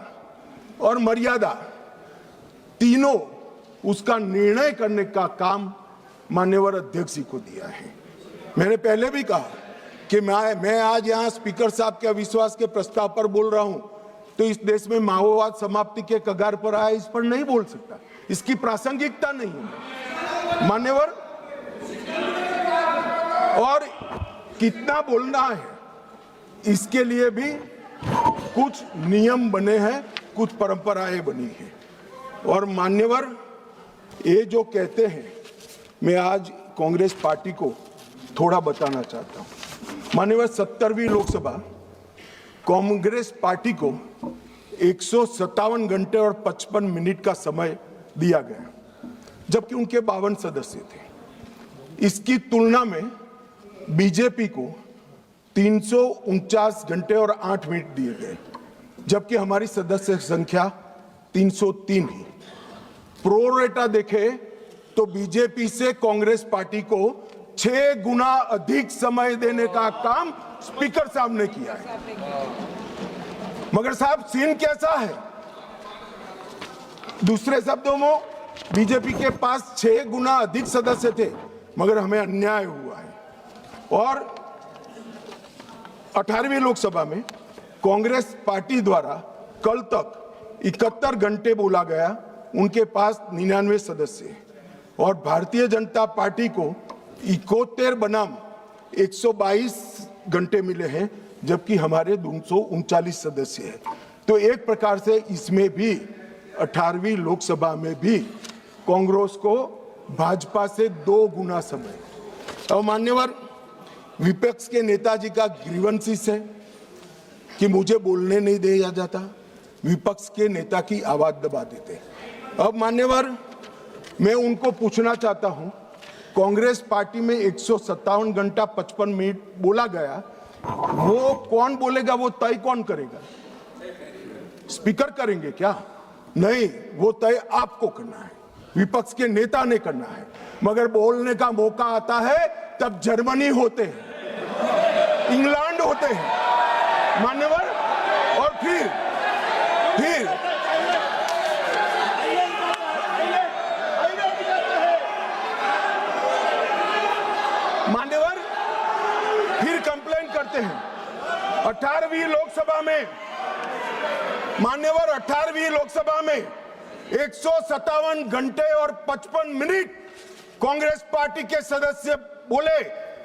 Speaker 2: और मर्यादा तीनों उसका निर्णय करने का काम माननीय अध्यक्ष जी को दिया है। मैंने पहले भी कहा कि मैं आज यहाँ स्पीकर साहब के अविश्वास के प्रस्ताव पर बोल रहा हूं, तो इस देश में माओवाद समाप्ति के कगार पर आया, इस पर नहीं बोल सकता, इसकी प्रासंगिकता नहीं है मान्यवर। और कितना बोलना है इसके लिए भी कुछ नियम बने हैं, कुछ परंपराएं बनी हैं। और मान्यवर, ये जो कहते हैं, मैं आज कांग्रेस पार्टी को थोड़ा बताना चाहता हूं। मान्यवर, 70वीं लोकसभा कांग्रेस पार्टी को 157 घंटे और 55 मिनट का समय दिया गया, जबकि उनके 52 सदस्य थे। इसकी तुलना में बीजेपी को 349 घंटे और 8 मिनट दिए गए, जबकि हमारी सदस्य संख्या 303 है। प्रोरेटा देखे तो बीजेपी से कांग्रेस पार्टी को 6 गुना अधिक समय देने का काम स्पीकर साहब ने किया है। मगर साहब, सीन कैसा है? दूसरे शब्दों में बीजेपी के पास 6 गुना अधिक सदस्य थे, मगर हमें अन्याय हुआ है। और 18वीं लोकसभा में कांग्रेस पार्टी द्वारा कल तक 71 घंटे बोला गया, उनके पास 99 सदस्य हैं। और भारतीय जनता पार्टी को 71 बनाम 122 घंटे मिले हैं, जबकि हमारे 239 सदस्य हैं। तो एक प्रकार से इसमें भी 18वीं लोकसभा में भी कांग्रेस को भाजपा से 2 गुना समय। और मान्यवर, विपक्ष के नेताजी का ग्रीवेंसेस है कि मुझे बोलने नहीं दिया जाता, विपक्ष के नेता की आवाज दबा देते। अब मान्यवर, मैं उनको पूछना चाहता हूं, कांग्रेस पार्टी में 157 घंटा 55 मिनट बोला गया, वो कौन बोलेगा, वो तय कौन करेगा? स्पीकर करेंगे क्या? नहीं, वो तय आपको करना है, विपक्ष के नेता ने करना है। मगर बोलने का मौका आता है तब जर्मनी होते हैं, इंग्लैंड होते हैं मान्यवर, और फिर मान्यवर फिर कंप्लेन करते हैं। 18वीं लोकसभा में मान्यवर, 18वीं लोकसभा में 157 घंटे और 55 मिनट कांग्रेस पार्टी के सदस्य बोले।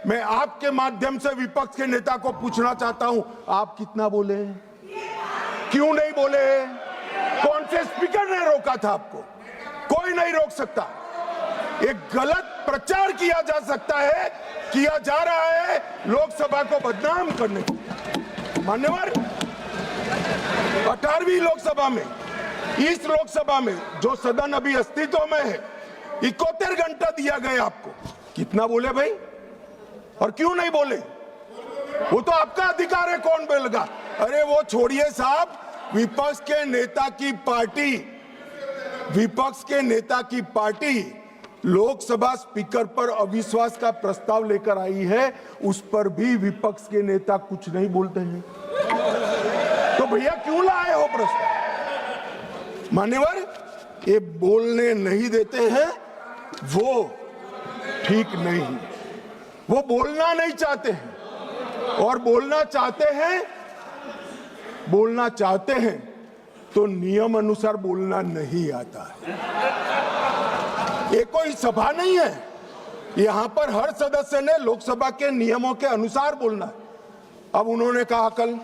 Speaker 2: मैं आपके माध्यम से विपक्ष के नेता को पूछना चाहता हूं, आप कितना बोले? क्यों नहीं बोले? कौन से स्पीकर ने रोका था आपको? कोई नहीं रोक सकता। एक गलत प्रचार किया जा सकता है, किया जा रहा है लोकसभा को बदनाम करने के लिए। मान्यवर, 18वीं लोकसभा में, इस लोकसभा में जो सदन अभी अस्तित्व में है, 71 घंटा दिया गया आपको। कितना बोले भाई? और क्यों नहीं बोले? वो तो आपका अधिकार है, कौन बोलेगा? अरे वो छोड़िए साहब, विपक्ष के नेता की पार्टी लोकसभा स्पीकर पर अविश्वास का प्रस्ताव लेकर आई है, उस पर भी विपक्ष के नेता कुछ नहीं बोलते हैं। तो भैया क्यों लाए हो प्रस्ताव? मान्यवर, ये बोलने नहीं देते हैं, वो ठीक नहीं। वो बोलना नहीं चाहते हैं, और बोलना चाहते हैं तो नियम अनुसार बोलना नहीं आता है। ये कोई सभा नहीं है, यहां पर हर सदस्य ने लोकसभा के नियमों के अनुसार बोलना है। अब उन्होंने कहा, कल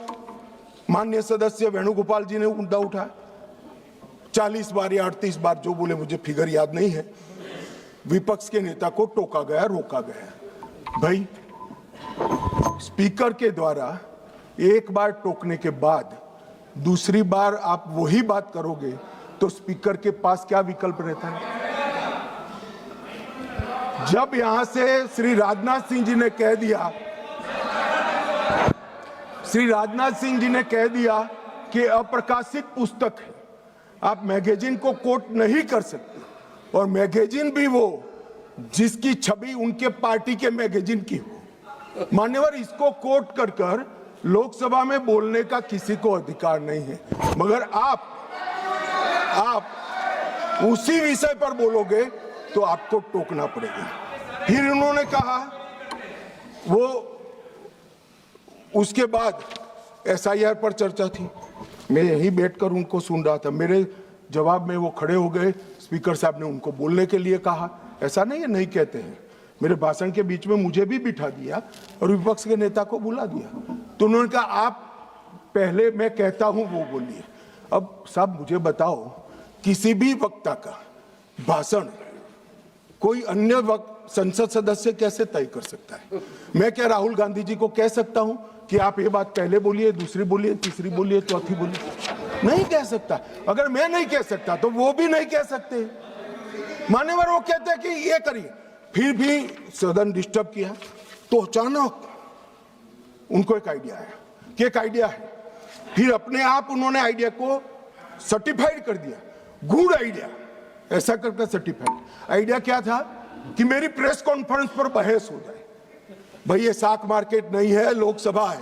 Speaker 2: माननीय सदस्य वेणुगोपाल जी ने मुद्दा उठाया, 40 बार या 38 बार जो बोले, मुझे फिगर याद नहीं है, विपक्ष के नेता को टोका गया, रोका गया। भाई, स्पीकर के द्वारा एक बार टोकने के बाद दूसरी बार आप वही बात करोगे तो स्पीकर के पास क्या विकल्प रहता है? जब यहां से श्री राजनाथ सिंह जी ने कह दिया कि अप्रकाशित पुस्तक है, आप मैगजीन को कोट नहीं कर सकते, और मैगजीन भी वो जिसकी छवि उनके पार्टी के मैगजीन की हो। मान्यवर, इसको कोट कर लोकसभा में बोलने का किसी को अधिकार नहीं है, मगर आप उसी विषय पर बोलोगे तो आपको टोकना पड़ेगा। फिर उन्होंने कहा, वो उसके बाद एसआईआर पर चर्चा थी, मैं यहीं बैठकर उनको सुन रहा था। मेरे जवाब में वो खड़े हो गए, स्पीकर साहब ने उनको बोलने के लिए कहा। ऐसा नहीं है, नहीं कहते हैं। मेरे भाषण के बीच में मुझे भी बिठा दिया और विपक्ष के नेता को बुला दिया। तो उन्होंने कहा, आप पहले मैं कहता हूं वो बोलिए। अब साहब मुझे बताओ, किसी भी वक्ता का भाषण कोई अन्य संसद सदस्य कैसे तय कर सकता है? मैं क्या राहुल गांधी जी को कह सकता हूं कि आप ये बात पहले बोलिए, दूसरी बोलिए, तीसरी बोलिए, चौथी बोलिए? नहीं कह सकता। अगर मैं नहीं कह सकता तो वो भी नहीं कह सकते। मान्यवर, वो कहते हैं कि ये करिए, फिर भी सदन डिस्टर्ब किया तो अचानक उनको एक आइडिया आया कि एक आइडिया है। फिर अपने आप उन्होंने आइडिया को सर्टिफाइड कर दिया, गुड आइडिया, ऐसा करके सर्टिफाइड। आइडिया क्या था कि मेरी प्रेस कॉन्फ्रेंस पर बहस हो जाए। भाई ये साख मार्केट नहीं है, लोकसभा है।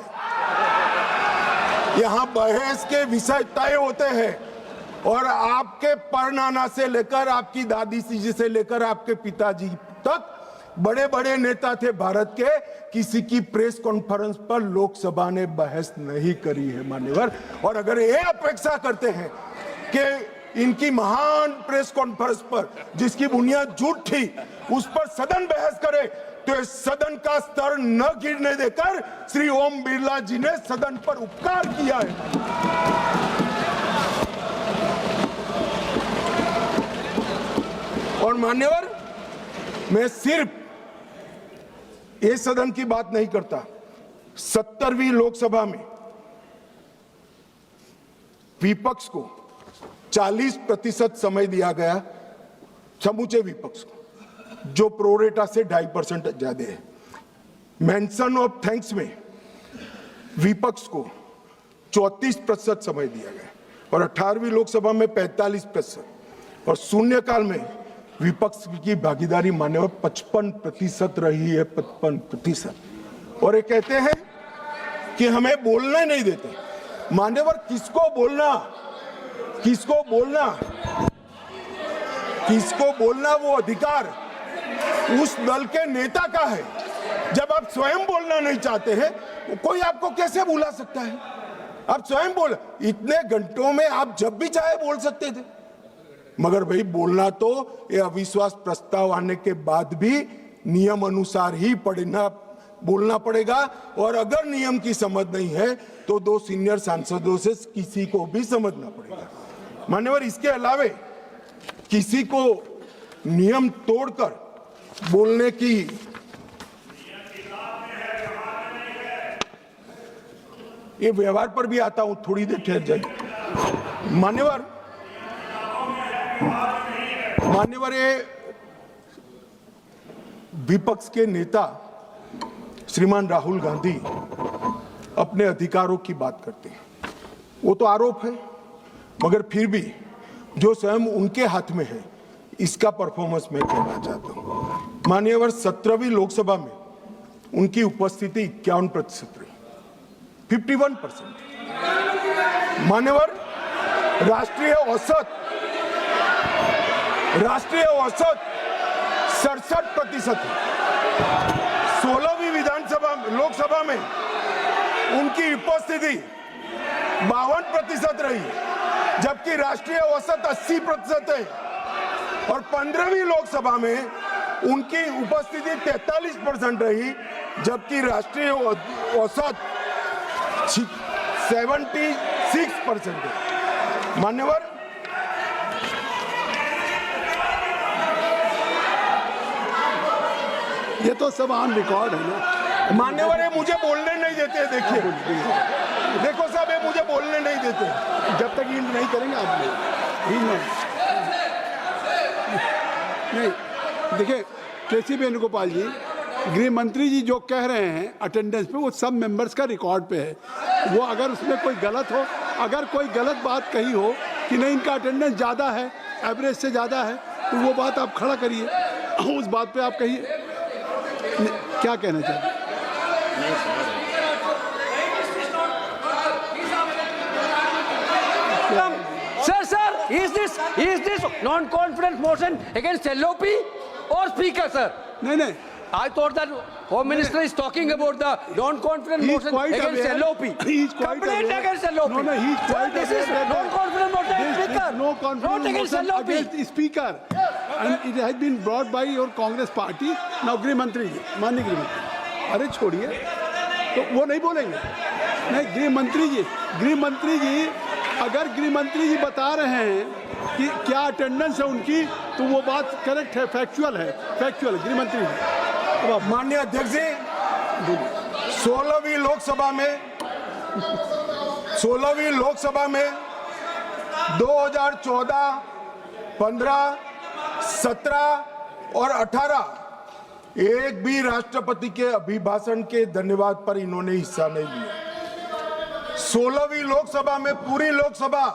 Speaker 2: यहां बहस के विषय तय होते हैं और आपके परनाना से लेकर आपकी दादी जी से लेकर आपके पिताजी तक बड़े बड़े नेता थे भारत के, किसी की प्रेस कॉन्फ्रेंस पर लोकसभा ने बहस नहीं करी है मान्यवर। और अगर ये अपेक्षा करते हैं कि इनकी महान प्रेस कॉन्फ्रेंस पर जिसकी बुनियाद झूठ थी उस पर सदन बहस करे, तो इस सदन का स्तर न गिरने देकर श्री ओम बिरला जी ने सदन पर उपकार किया है। और मान्यवर, मैं सिर्फ ये सदन की बात नहीं करता। 70वीं लोकसभा में विपक्ष को 40% समय दिया गया, समूचे विपक्ष को, जो प्रोरेटा से 2.5% ज्यादा है। मेंशन ऑफ थैंक्स में विपक्ष को 34% समय दिया गया और 18वीं लोकसभा में 45%, और शून्यकाल में विपक्ष की भागीदारी मान्यवर 55% रही है, 55%। और ये कहते हैं कि हमें बोलने नहीं देते। मान्यवर, किसको बोलना, किसको बोलना, किसको बोलना, वो अधिकार उस दल के नेता का है। जब आप स्वयं बोलना नहीं चाहते हैं, कोई आपको कैसे बुला सकता है? आप स्वयं बोल, इतने घंटों में आप जब भी चाहे बोल सकते थे, मगर भाई बोलना तो ये अविश्वास प्रस्ताव आने के बाद भी नियम अनुसार ही बोलना पड़ेगा। और अगर नियम की समझ नहीं है तो 2 सीनियर सांसदों से किसी को भी समझना पड़ेगा। मान्यवर, इसके अलावे किसी को नियम तोड़कर बोलने की ये व्यवहार पर भी आता हूं, थोड़ी देर ठहर जाइए। मान्यवर, ये विपक्ष के नेता श्रीमान राहुल गांधी अपने अधिकारों की बात करते हैं, वो तो आरोप है, मगर फिर भी जो स्वयं उनके हाथ में है इसका परफॉर्मेंस मैं कहना चाहता हूं। मान्यवर, 17वीं लोकसभा में उनकी उपस्थिति 51% रही, 51%। मान्यवर, राष्ट्रीय औसत 67% है। 16वीं लोकसभा में उनकी उपस्थिति 52% रही, जबकि राष्ट्रीय औसत 80% है। और 15वीं लोकसभा में उनकी उपस्थिति 43% रही, जबकि राष्ट्रीय औसत 76% है। मान्यवर,
Speaker 3: ये तो सब ऑन रिकॉर्ड है ना।
Speaker 2: मान्यवर, ये मुझे बोलने नहीं देते। देखिए, देखो साहब, ये मुझे बोलने नहीं देते
Speaker 3: जब तक यील्ड नहीं करेंगे आप लोग। नहीं, देखिए केसी वेणुगोपाल जी, गृह मंत्री जी जो कह रहे हैं अटेंडेंस पे, वो सब मेंबर्स का रिकॉर्ड पे है। वो अगर उसमें कोई गलत हो, अगर कोई गलत बात कही हो कि नहीं इनका अटेंडेंस ज़्यादा है, एवरेज से ज़्यादा है, तो वो बात आप खड़ा करिए, उस बात पे आप कहिए क्या कहना चाहते हैं।
Speaker 5: Sir, is this non-confidence motion against LOP or Speaker, sir?
Speaker 3: नहीं,
Speaker 5: I thought that Home Minister is talking about the non-confidence
Speaker 3: He is
Speaker 5: motion
Speaker 3: quite
Speaker 5: against
Speaker 3: aware.
Speaker 5: LOP.
Speaker 3: He is quite
Speaker 5: Complaint
Speaker 3: aware.
Speaker 5: against LOP.
Speaker 3: No, he is
Speaker 5: Sir,
Speaker 3: quite
Speaker 5: this
Speaker 3: aware
Speaker 5: is
Speaker 3: that
Speaker 5: non-confidence motion against
Speaker 3: There
Speaker 5: Speaker.
Speaker 3: is no confidence
Speaker 5: Not against
Speaker 3: motion
Speaker 5: LOP.
Speaker 3: against the Speaker, and it has been brought by your Congress party. Now गृह मंत्री जी, माननीय गृह मंत्री, अरे छोड़िए, तो वो नहीं बोलेंगे। नहीं, गृह मंत्री जी अगर गृह मंत्री जी बता रहे हैं कि क्या अटेंडेंस है उनकी, तो वो बात करेक्ट है, फैक्चुअल है गृह मंत्री जी। अब आप
Speaker 2: माननीय अध्यक्ष जी, 16वीं लोकसभा में 2014, 15, 17 और 18 एक भी राष्ट्रपति के अभिभाषण के धन्यवाद पर इन्होंने हिस्सा नहीं लिया। 16वीं लोकसभा में पूरी लोकसभा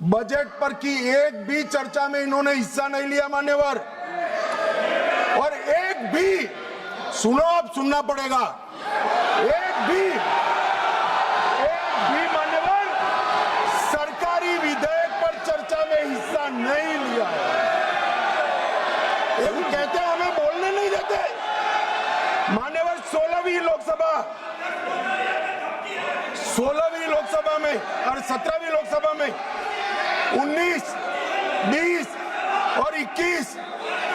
Speaker 2: बजट पर की एक भी चर्चा में इन्होंने हिस्सा नहीं लिया मान्यवर। और एक भी, सुनो, अब सुनना पड़ेगा, एक भी मान्यवर सरकारी विधेयक पर चर्चा में हिस्सा नहीं लिया है। वो कहते हैं हमें बोलने नहीं देते। मान्यवर 16वीं लोकसभा में और 17वीं लोकसभा में 19, 20 और 21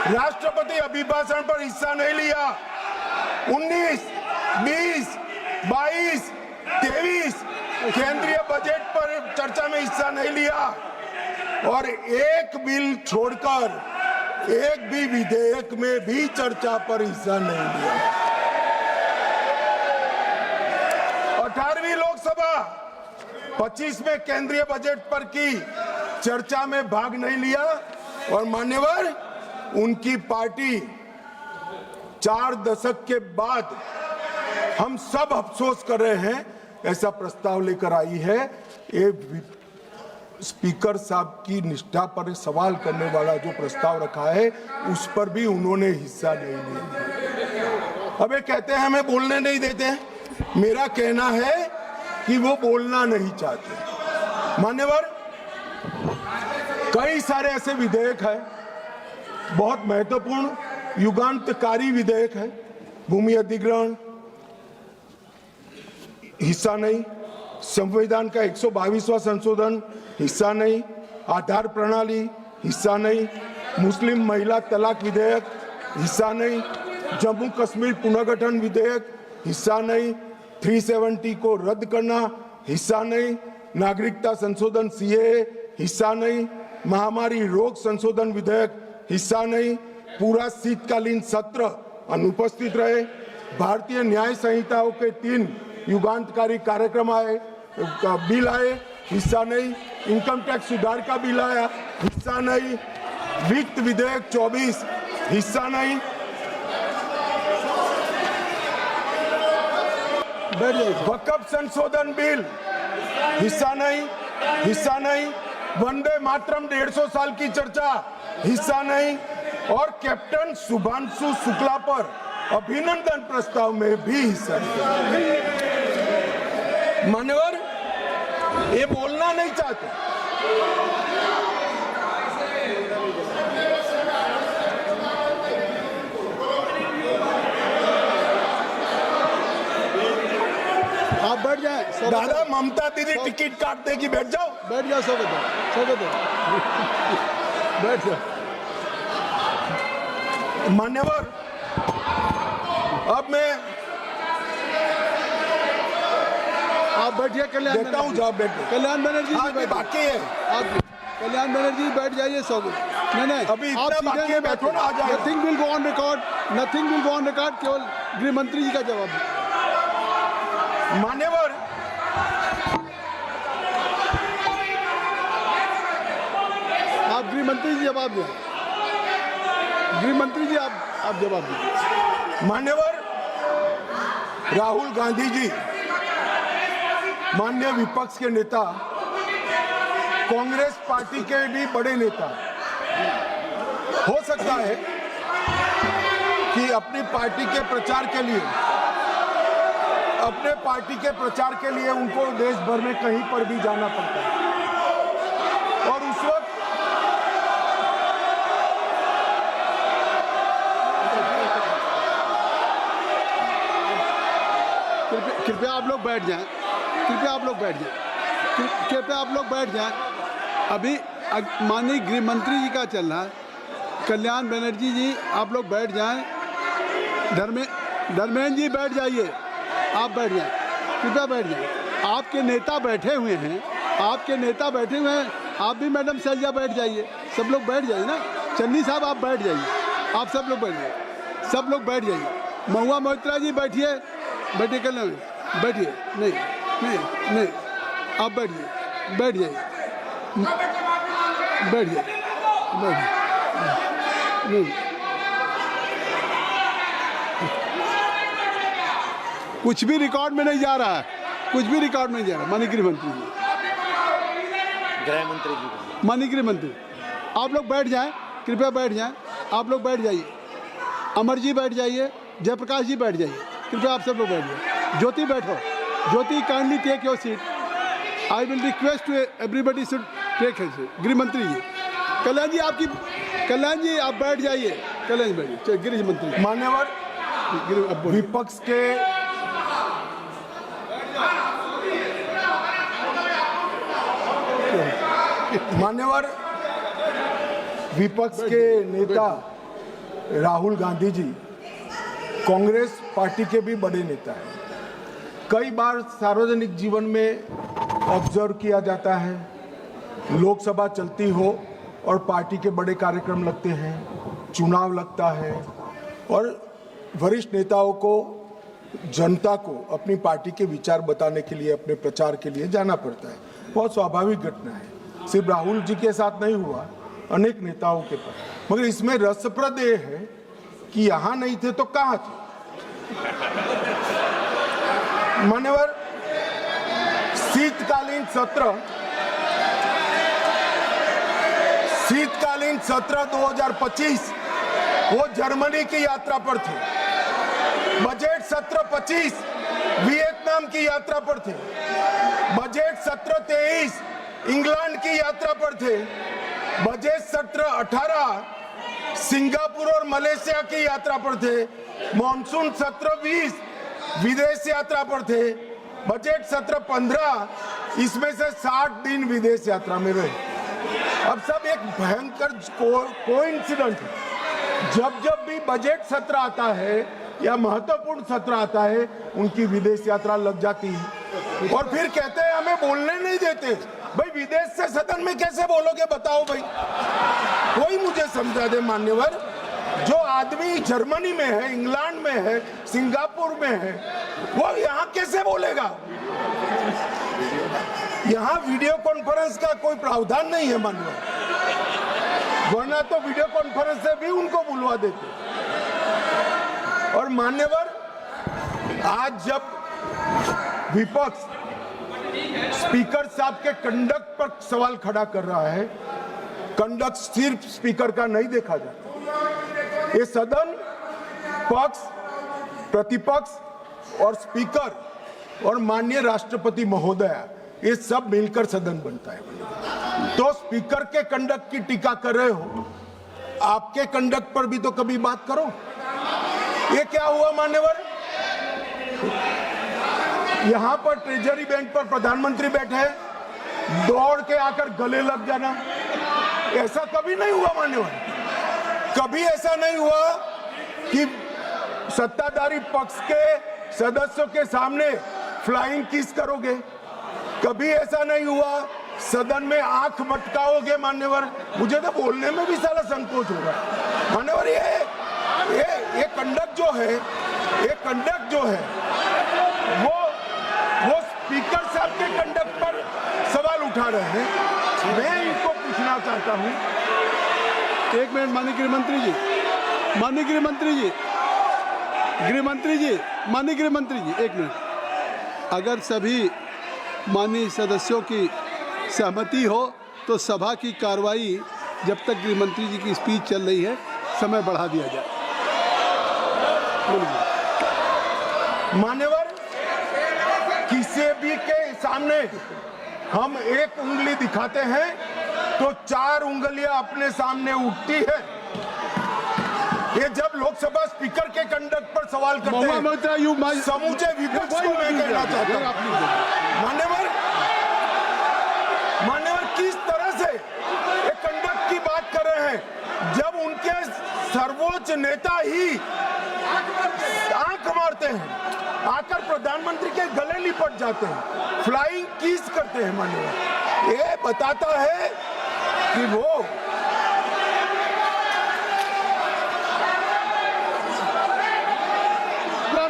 Speaker 2: राष्ट्रपति अभिभाषण पर हिस्सा नहीं लिया। 19, 20, 22, 23 केंद्रीय बजट पर चर्चा में हिस्सा नहीं लिया और एक बिल छोड़कर एक भी विधेयक में भी चर्चा पर हिस्सा नहीं लिया। 18वीं लोकसभा 25 में केंद्रीय बजट पर की चर्चा में भाग नहीं लिया और मान्यवर उनकी पार्टी 4 दशक के बाद हम सब अफसोस कर रहे हैं ऐसा प्रस्ताव लेकर आई है। ये स्पीकर साहब की निष्ठा पर सवाल करने वाला जो प्रस्ताव रखा है उस पर भी उन्होंने हिस्सा नहीं लिया। अब ये कहते हैं हमें बोलने नहीं देते हैं। मेरा कहना है कि वो बोलना नहीं चाहते। मान्यवर, कई सारे ऐसे विधेयक हैं, बहुत महत्वपूर्ण युगांतकारी विधेयक है। भूमि अधिग्रहण हिस्सा नहीं, संविधान का 122वां संशोधन हिस्सा नहीं, आधार प्रणाली हिस्सा नहीं, मुस्लिम महिला तलाक विधेयक हिस्सा नहीं, जम्मू कश्मीर पुनर्गठन विधेयक हिस्सा नहीं, 370 को रद्द करना हिस्सा नहीं, नागरिकता संशोधन सीएए हिस्सा नहीं, महामारी रोग संशोधन विधेयक हिस्सा नहीं, पूरा शीतकालीन सत्र अनुपस्थित रहे, भारतीय न्याय संहिताओं के 3 युगांतकारी कार्यक्रम आए, बिल आए, हिस्सा नहीं, इनकम टैक्स सुधार का बिल आया, हिस्सा नहीं, वित्त विधेयक 24 हिस्सा नहीं, वक्फ संशोधन बिल हिस्सा नहीं, वंदे मातरम 150 साल की चर्चा हिस्सा नहीं और कैप्टन शुभांशु शुक्ला पर अभिनंदन प्रस्ताव में भी हिस्सा नहीं। मान्यवर, ये बोलना नहीं चाहते।
Speaker 3: आप बैठ जाएं।
Speaker 2: दादा, ममता दीदी टिकट काट देगी, बैठ जाओ।
Speaker 3: बैठ जाओ, स्वागत है बैठ जाओ।
Speaker 2: मान्यवर, अब मैं
Speaker 3: आप बैठिए।
Speaker 2: देता हूँ जवाब। बैठ
Speaker 3: कल्याण बनर्जी जी
Speaker 2: आगे बाकी है।
Speaker 3: आप कल्याण बनर्जी बैठ जाइए। स्वागत। नहीं
Speaker 2: अभी इतना बाकी है, बैठो ना, आ जाएगा।
Speaker 3: Nothing will go on record, केवल गृह मंत्री जी का जवाब है।
Speaker 2: मान्यवर,
Speaker 3: आप गृह मंत्री जी जवाब दें। गृह मंत्री जी आप जवाब दें।
Speaker 2: मान्यवर, राहुल गांधी जी माननीय विपक्ष के नेता, कांग्रेस पार्टी के भी बड़े नेता, हो सकता है कि अपनी पार्टी के प्रचार के लिए उनको देश भर में कहीं पर भी जाना पड़ता है और उस वक्त
Speaker 3: कृपया आप लोग बैठ जाएं। कृपया आप लोग बैठ जाएं। अभी माननीय गृह मंत्री जी का चल रहा है। कल्याण बनर्जी जी, आप लोग बैठ जाएं। धर्मेंद्र जी बैठ जाइए, आप बैठ जाएं, कृपया बैठ जाएं। आपके नेता बैठे हुए हैं, आप भी मैडम सैलजा बैठ जाइए, सब लोग बैठ जाइए ना। चन्नी साहब आप बैठ जाइए, आप सब लोग बैठ जाइए। महुआ मोहित्रा जी बैठिए, बैठिए, कल्याण बैठिए, नहीं, आप बैठ जाइए, कुछ भी रिकॉर्ड में नहीं जा रहा है, माननीय गृह मंत्री जी, माननीय गृह मंत्री, आप लोग बैठ जाएं, कृपया बैठ जाएं, आप लोग बैठ जाइए। अमर जी बैठ जाइए, जयप्रकाश जी बैठ जाइए, कृपया आप सब लोग बैठ जाइए। ज्योति बैठो, Jyoti kindly take your seat. I will request to everybody should take his seat. गृह मंत्री जी, कल्याण जी आप बैठ जाइए, कल्याण जी बैठिए। गृह मंत्री,
Speaker 2: मान्यवर विपक्ष के नेता राहुल गांधी जी कांग्रेस पार्टी के भी बड़े नेता हैं। कई बार सार्वजनिक जीवन में ऑब्जर्व किया जाता है, लोकसभा चलती हो और पार्टी के बड़े कार्यक्रम लगते हैं, चुनाव लगता है और वरिष्ठ नेताओं को, जनता को अपनी पार्टी के विचार बताने के लिए, अपने प्रचार के लिए जाना पड़ता है। बहुत स्वाभाविक घटना है, सिर्फ राहुल जी के साथ नहीं हुआ, अनेक नेताओं के पास। मगर इसमें रसप्रद ये है कि यहां नहीं थे तो कहां थे? मान्यवर, शीतकालीन सत्र 2025 वो जर्मनी की यात्रा पर थे। बजट सत्र 25 वियतनाम की यात्रा पर थे। बजट सत्र 23 इंग्लैंड की यात्रा पर थे। बजट सत्र 18 सिंगापुर और मलेशिया की यात्रा पर थे। मॉनसून सत्र 20 विदेश यात्रा पर थे। बजट सत्र 15 इसमें से 60 दिन विदेश यात्रा में रहे। अब सब एक भयंकर कोइंसिडेंट है। जब भी बजट सत्र आता है या महत्वपूर्ण सत्र आता है, उनकी विदेश यात्रा लग जाती है और फिर कहते हैं हमें बोलने नहीं देते। भाई विदेश से सदन में कैसे बोलोगे बताओ भाई, कोई मुझे समझा दे मान्यवर। जो आदमी जर्मनी में है, इंग्लैंड में है, सिंगापुर में है, वो यहाँ कैसे बोलेगा? यहाँ वीडियो कॉन्फ्रेंस का कोई प्रावधान नहीं है मान्यवर, वरना तो वीडियो कॉन्फ्रेंस से भी उनको बुलवा देते। और मान्यवर, आज जब विपक्ष स्पीकर साहब के कंडक्ट पर सवाल खड़ा कर रहा है, कंडक्ट सिर्फ स्पीकर का नहीं देखा जाता, ये सदन पक्ष, प्रतिपक्ष और स्पीकर और माननीय राष्ट्रपति महोदया, ये सब मिलकर सदन बनता है। तो स्पीकर के कंडक्ट की टीका कर रहे हो, आपके कंडक्ट पर भी तो कभी बात करो। ये क्या हुआ मान्यवर? यहां पर ट्रेजरी बेंच पर प्रधानमंत्री बैठे हैं, दौड़ के आकर गले लग जाना, ऐसा कभी नहीं हुआ मान्यवर। कभी ऐसा नहीं हुआ कि सत्ताधारी पक्ष के सदस्यों के सामने फ्लाइंग किस करोगे। कभी ऐसा नहीं हुआ सदन में आंख मटकाओगे मान्यवर। मुझे तो बोलने में भी सारा संकोच हो रहा है मान्यवर। ये कंडक्ट जो है वो स्पीकर साहब के कंडक्ट पर सवाल उठा रहे हैं। मैं इनको पूछना चाहता हूं,
Speaker 3: एक मिनट माननीय गृह मंत्री जी, एक मिनट। अगर सभी माननीय सदस्यों की सहमति हो तो सभा की कार्रवाई जब तक गृह मंत्री जी की स्पीच चल रही है समय बढ़ा दिया जाए।
Speaker 2: मान्यवर, किसी भी के सामने हम एक उंगली दिखाते हैं तो 4 उंगलियां अपने सामने उठती है। ये जब लोकसभा स्पीकर के कंडक्ट पर सवाल करते हैं, समूचे विपक्ष को मैं कहना चाहता हूं, मान्यवर किस तरह से ये कंडक्ट की बात कर रहे हैं जब उनके सर्वोच्च नेता ही आंख मारते हैं, आकर प्रधानमंत्री के गले लिपट जाते हैं, फ्लाइंग किस करते हैं। मान्यवर, ये बताता है कि वो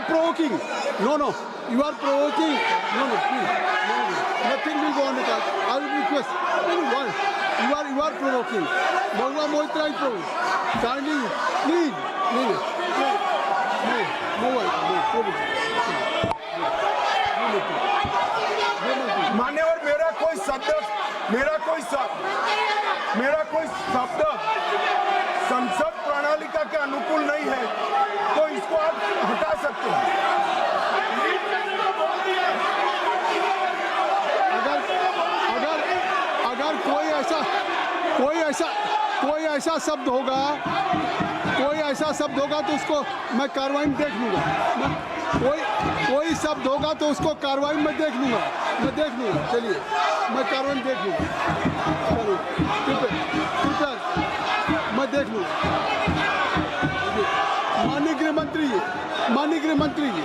Speaker 3: provoking. No, you are provoking. No, please. No. Nothing will go on the card. I will request. You are provoking. Bhagwa Moitra is provoking. Kindly, please.
Speaker 2: मान्यवर, मेरा कोई शब्द संसद प्रणालिका के अनुकूल नहीं है, तो इसको आप हटा सकते हैं।
Speaker 3: अगर कोई ऐसा शब्द होगा तो उसको मैं कार्रवाई में देख लूंगा। कोई शब्द होगा तो उसको कार्रवाई में देख लूंगा। चलिए, मैं कार्रवाई में देख लूंगा। मैं देख लूंगा। माननीय गृह मंत्री जी, माननीय गृह मंत्री जी,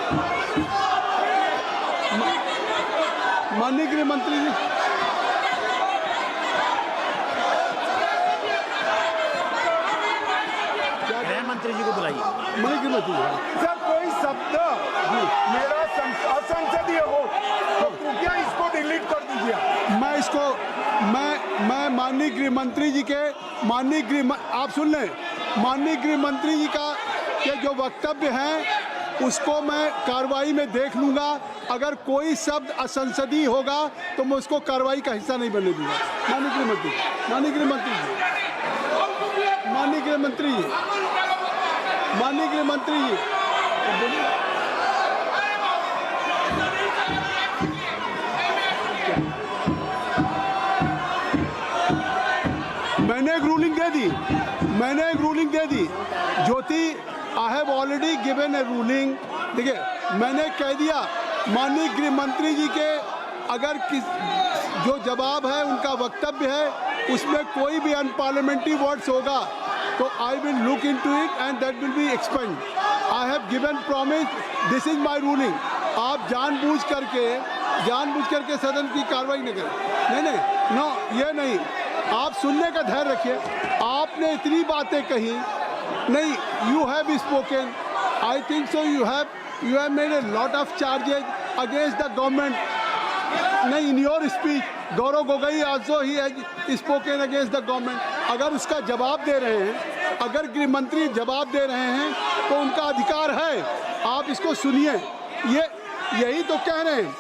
Speaker 4: मंत्री जी को बुलाइए।
Speaker 3: माननीय गृह मंत्री जी,
Speaker 2: सर कोई शब्द मेरा असंसदीय हो तो कृपया इसको डिलीट कर दीजिए।
Speaker 3: मैं माननीय गृह मंत्री जी के आप सुन लें, माननीय गृह मंत्री जी के जो वक्तव्य हैं उसको मैं कार्रवाई में देख लूंगा। अगर कोई शब्द असंसदीय होगा तो मैं उसको कार्रवाई का हिस्सा नहीं बनने दूंगा। माननीय गृह मंत्री जी, मैंने एक ruling they the Jyoti, I have already given A ruling. देखिए, मैंने कह दिया माननीय गृह मंत्री जी के अगर जो जवाब है, उनका वक्तव्य है, उसमें कोई भी अनपार्लियामेंट्री वर्ड्स होगा तो I will look into it and that will be expand. I have given promise, this is my ruling. आप जानबूझ करके सदन की कार्रवाई न करें। नहीं, ये नहीं। आप सुनने का धैर्य रखिए। आपने इतनी बातें कही, नहीं, you have spoken, I think so, you have made a lot of charges against the government. नहीं, in your speech Gaurav Gogoi also he has spoken against the government. अगर उसका जवाब दे रहे हैं, अगर गृह मंत्री जवाब दे रहे हैं तो उनका अधिकार है, आप इसको सुनिए। यही तो कह रहे हैं।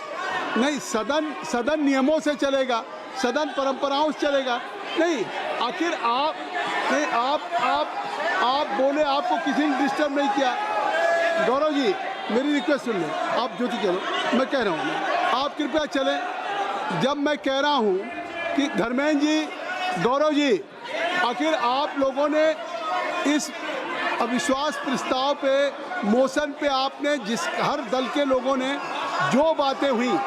Speaker 3: नहीं, सदन नियमों से चलेगा, सदन परंपराओं से चलेगा। नहीं, आखिर आप बोले, आपको किसी ने डिस्टर्ब नहीं किया। गौरव जी, मेरी रिक्वेस्ट सुन लें। आप ज्योति चलो, मैं कह रहा हूँ, आप कृपया चलें। जब मैं कह रहा हूँ कि धर्मेंद्र जी, गौरव जी, आखिर आप लोगों ने इस अविश्वास प्रस्ताव पे, मोशन पे आपने हर दल के लोगों ने जो बातें हुई,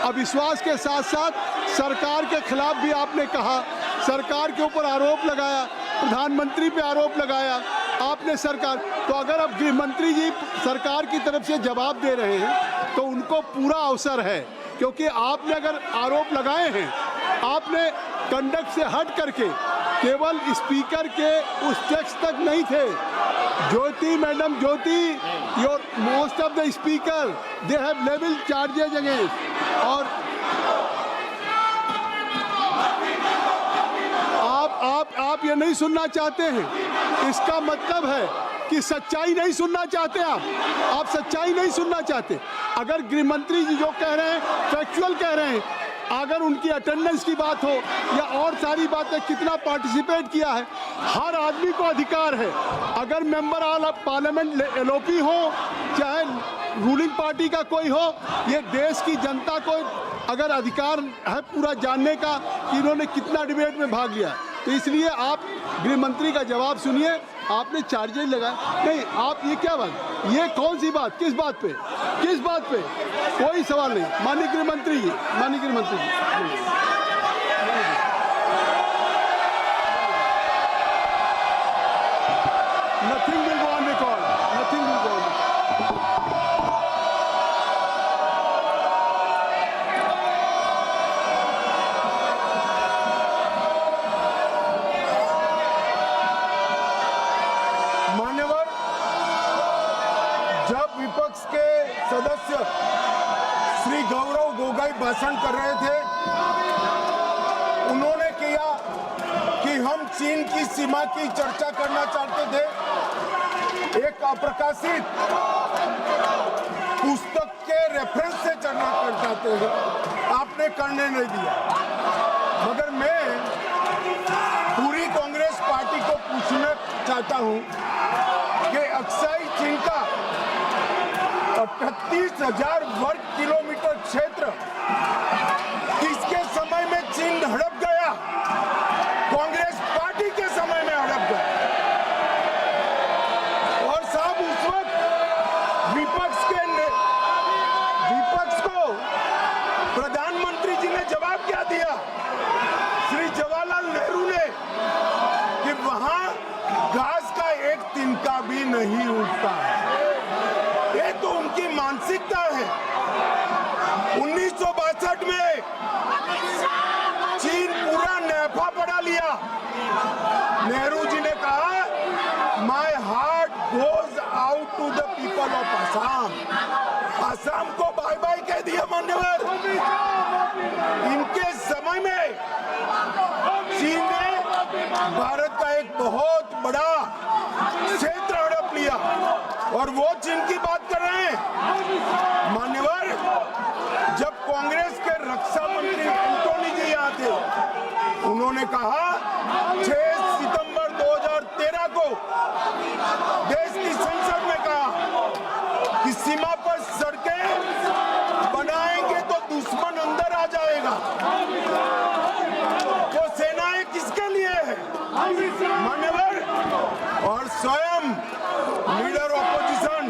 Speaker 3: अविश्वास के साथ साथ सरकार के खिलाफ भी आपने कहा, सरकार के ऊपर आरोप लगाया, प्रधानमंत्री पे आरोप लगाया आपने सरकार। तो अगर अब गृह मंत्री जी सरकार की तरफ से जवाब दे रहे हैं तो उनको पूरा अवसर है, क्योंकि आपने अगर आरोप लगाए हैं, आपने कंडक्ट से हट करके केवल स्पीकर के उस टेक्स्ट तक नहीं थे। Jyoti madam, Jyoti, your most of the speaker they have level charges against. और आप ये नहीं सुनना चाहते हैं, इसका मतलब है कि सच्चाई नहीं सुनना चाहते। आप सच्चाई नहीं सुनना चाहते। अगर गृह मंत्री जी जो कह रहे हैं फैक्चुअल कह रहे हैं अगर उनकी अटेंडेंस की बात हो या और सारी बातें, कितना पार्टिसिपेट किया है, हर आदमी को अधिकार है। अगर मेंबर ऑफ पार्लियामेंट एलओपी हो चाहे रूलिंग पार्टी का कोई हो, ये देश की जनता को अगर अधिकार है पूरा जानने का कि इन्होंने कितना डिबेट में भाग लिया। तो इसलिए आप गृह मंत्री का जवाब सुनिए। आपने चार्जेज लगाए नहीं, आप ये क्या बात, ये कौन सी बात, किस बात पे, किस बात पे? कोई सवाल नहीं। माननीय गृह मंत्री जी, माननीय गृह मंत्री ji, nothing will go on record, nothing will go on.
Speaker 2: मान्यवर, जब विपक्ष के सदस्य श्री गौरव गोगोई भाषण कर रहे थे, उन्होंने किया कि हम चीन की सीमा की चर्चा करना चाहते थे। एक अप्रकाशित पुस्तक के रेफरेंस से चर्चा करना चाहते थे, आपने करने नहीं दिया। मगर मैं पूरी कांग्रेस पार्टी को पूछना चाहता हूं कि अक्साई चीन का 38,000 वर्ग किलोमीटर क्षेत्र किसके समय में चीन हड़प गया? कांग्रेस पार्टी के समय में हड़प गया। और साहब, उस वक्त विपक्ष को प्रधानमंत्री जी ने जवाब क्या दिया? श्री जवाहरलाल नेहरू ने, कि वहां घास का एक तिनका भी नहीं उगता। ये तो उनकी मानसिकता है। 1962 में चीन पूरा नैफा पड़ा लिया। नेहरू जी ने कहा, my heart goes out to the people of Assam. Assam को बाय बाय कह दिया मान्यवर। इनके समय में चीन ने भारत का एक बहुत बड़ा क्षेत्र हड़प लिया, और वो चीन की बात कर रहे हैं। मान्यवर, जब कांग्रेस के रक्षा मंत्री एंटोनी जी यहाँ थे, उन्होंने कहा 6 सितंबर 2013 को देश की संसद में कहा कि सीमा पर सड़कें बनाएंगे तो दुश्मन अंदर आ जाएगा। वो सेनाएं किसके लिए है मान्यवर? और स्वयं लीडर ऑपोजिशन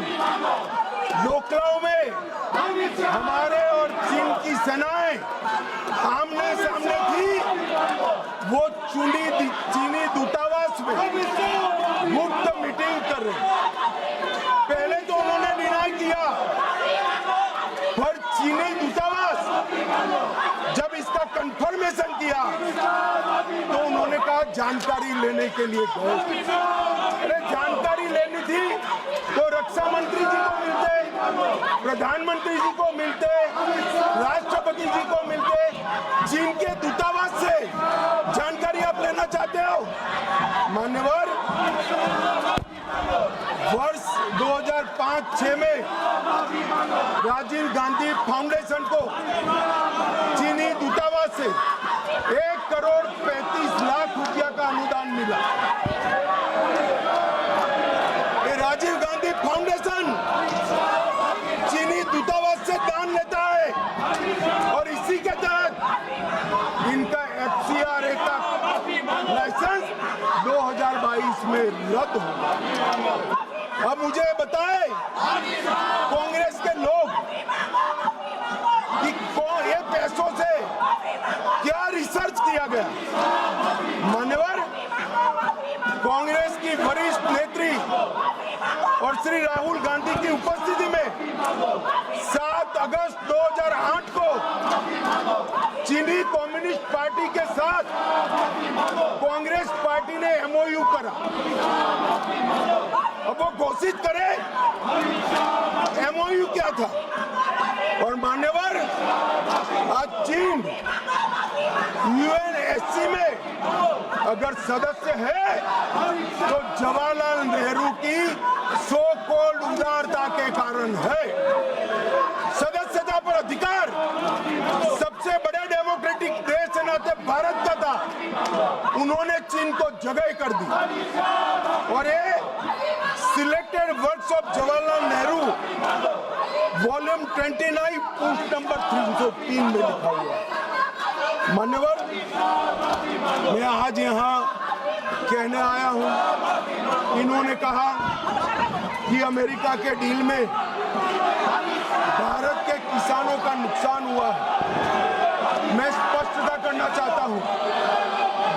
Speaker 2: लोकलाओं में हमारे और चीन की सेनाएं आमने सामने थी। वो चीनी दूतावास में मुफ्त मीटिंग कर रहे। पहले तो उन्होंने डिनाई किया, पर चीनी दूतावास जब इसका कंफर्मेशन किया तो उन्होंने कहा जानकारी लेने के लिए गए। अरे जानकारी लेनी थी तो रक्षा मंत्री जी को मिलते, प्रधानमंत्री जी को मिलते, राष्ट्रपति जी को मिलते। चीन के दूतावास से जानकारी आप लेना चाहते हो मान्यवर? वर्ष 2005-6 में राजीव गांधी फाउंडेशन को चीनी दूतावास से 1 करोड़ 35 लाख रुपया का अनुदान मिला। ये राजीव गांधी फाउंडेशन चीनी दूतावास से दान लेता है, और इसी के तहत इनका FCRA का लाइसेंस 2022 में रद्द होगा। अब मुझे बताएं कांग्रेस के लोग कि ये पैसों से क्या रिसर्च किया गया? मान्यवर, कांग्रेस की वरिष्ठ नेत्री और श्री राहुल गांधी की उपस्थिति में 7 अगस्त 2008 को चीनी कम्युनिस्ट पार्टी के साथ कांग्रेस पार्टी ने MOU करा। अब वो घोषित करे MOU क्या था। और मान्यवर, आज चीन UNSC में अगर सदस्य है तो जवाहरलाल नेहरू की सो कॉल्ड उदारता के कारण है। सदस्यता पर अधिकार सबसे बड़े पैट्रियोटिक देश के नाते भारत का था, उन्होंने चीन को जगह कर दी। और ये selected words of Jawaharlal Nehru volume 29 post number 303 में लिखा हुआ है। मान्यवर, मैं आज यहाँ कहने आया हूँ, इन्होंने कहा कि अमेरिका के डील में भारत के किसानों का नुकसान हुआ है। मैं स्पष्टता करना चाहता हूं,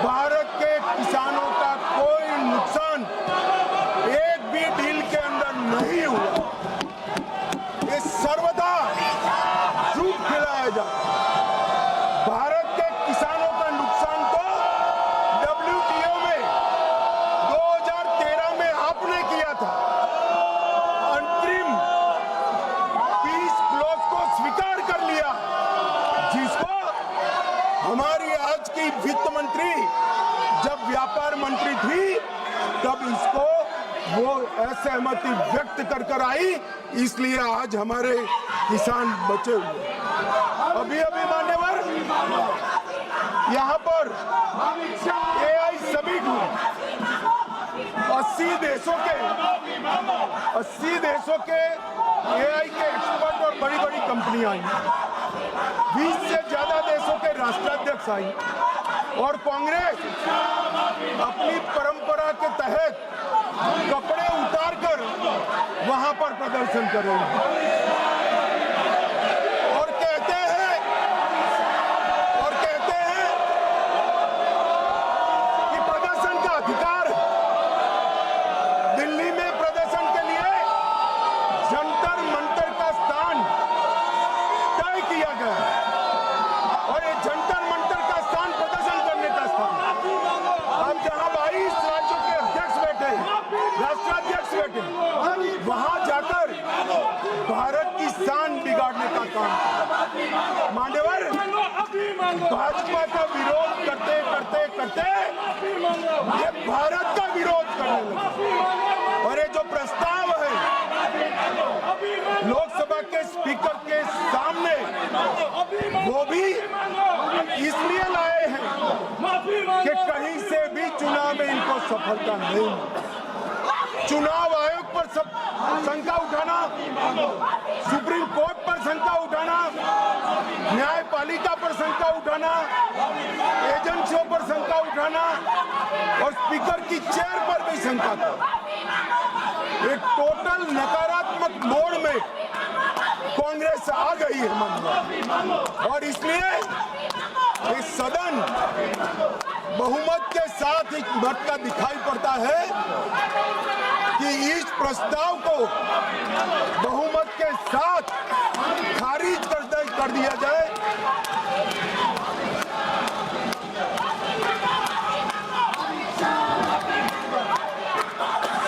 Speaker 2: भारत के किसानों का कोई नुकसान एक भी डील के अंदर नहीं हुआ। ये सर्वदा झूठ खिलाया जाता। भारत के किसानों का नुकसान तो WTO में 2013 में आपने किया था। अंतरिम पीस क्लॉज को स्वीकार कर लिया, जिसको हमारी आज की वित्त मंत्री जब व्यापार मंत्री थी तब इसको वो असहमति व्यक्त कर आई, इसलिए आज हमारे किसान बचे हुए। अभी मान्यवर, यहाँ पर AI समिट हुआ, 80 देशों के AI के एक्सपर्ट और बड़ी बड़ी कंपनियां आई, 20 से ज्यादा देशों के राष्ट्राध्यक्ष आई, और कांग्रेस अपनी परंपरा के तहत कपड़े उतारकर वहां पर प्रदर्शन कर रही है और कहते हैं कि प्रदर्शन का अधिकार है। दिल्ली में प्रदर्शन के लिए जंतर मंतर का स्थान तय किया गया और ये जंतर मंतर का स्थान प्रदर्शन करने का स्थान। अब जहां 22 राज्यों के अध्यक्ष बैठे, राष्ट्राध्यक्ष बैठे, वहां जाकर भारत की शान बिगाड़ने का काम। मान्यवर, भाजपा का विरोध करते ये भारत का विरोध करने लगे। और ये जो प्रस्ताव है लोकसभा के स्पीकर के सामने, वो भी इसलिए लाए हैं कि कहीं से भी चुनाव में इनको सफलता नहीं मिली। चुनाव आयोग पर सब शंका उठाना, सुप्रीम कोर्ट पर शंका उठाना, न्यायपालिका पर शंका उठाना, एजेंसियों पर शंका उठाना और स्पीकर की चेयर पर भी शंका था। एक टोटल नकारात्मक मोड़ में कांग्रेस आ गई है मन, और इसलिए इस सदन बहुमत के साथ एक बढ़ता दिखाई पड़ता है कि इस प्रस्ताव को बहुमत के साथ खारिज कर दिया जाए।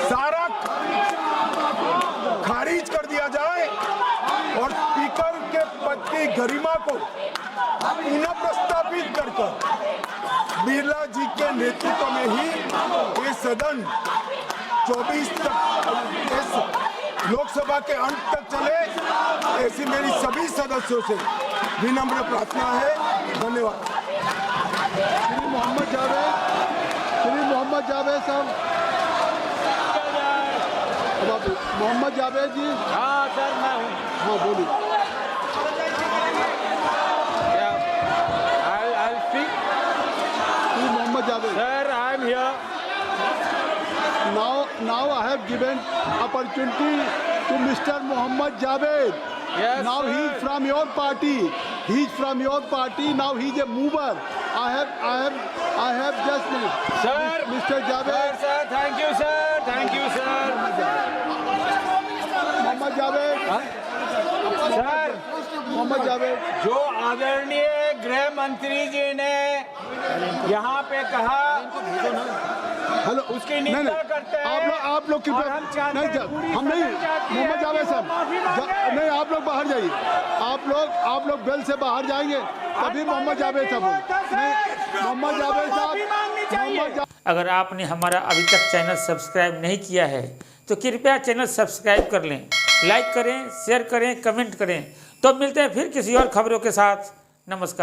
Speaker 2: सारा खारिज कर दिया जाए और स्पीकर के पद की गरिमा को पुनः प्रस्तावित कर बिरला जी के नेतृत्व में ही ये सदन 24 तक इस लोकसभा के अंत तक चले, ऐसी मेरी सभी सदस्यों से विनम्र प्रार्थना है। धन्यवाद।
Speaker 3: श्री मोहम्मद जावेद साहब, मोहम्मद जावेद जी।
Speaker 4: हाँ सर, मैं हूँ।
Speaker 3: हाँ बोलिए।
Speaker 4: I'll speak.
Speaker 3: Shri Mohammad Javed.
Speaker 4: Sir, I am here.
Speaker 3: Now I have given opportunity to Mr. Mohammad Javed.
Speaker 4: Yes,
Speaker 3: now
Speaker 4: sir.
Speaker 3: he is from your party. He is from your party. Now he is a mover. I have just
Speaker 4: Sir,
Speaker 3: Mr. Javed.
Speaker 4: Sir, thank you, sir. Thank you, sir.
Speaker 3: Mohammad Javed.
Speaker 4: Sir,
Speaker 3: Mohammad Javed.
Speaker 4: जो आदरणीय गृह मंत्री जी ने यहाँ पे कहा,
Speaker 3: हेलो,
Speaker 4: उसकी निंदा करते हैं।
Speaker 3: आप लोग कृपया हम नहीं, मोहम्मद जावेद साहब नहीं, आप लोग बाहर जाइए। आप लोग बेल से बाहर जाएंगे तभी मोहम्मद जावेद साहब मोहम्मद जावेद साहब।
Speaker 6: अगर आपने हमारा अभी तक चैनल सब्सक्राइब नहीं किया है तो कृपया चैनल सब्सक्राइब कर लें, लाइक करें, शेयर करें, कमेंट करें। तो मिलते हैं फिर किसी और खबरों के साथ। नमस्कार।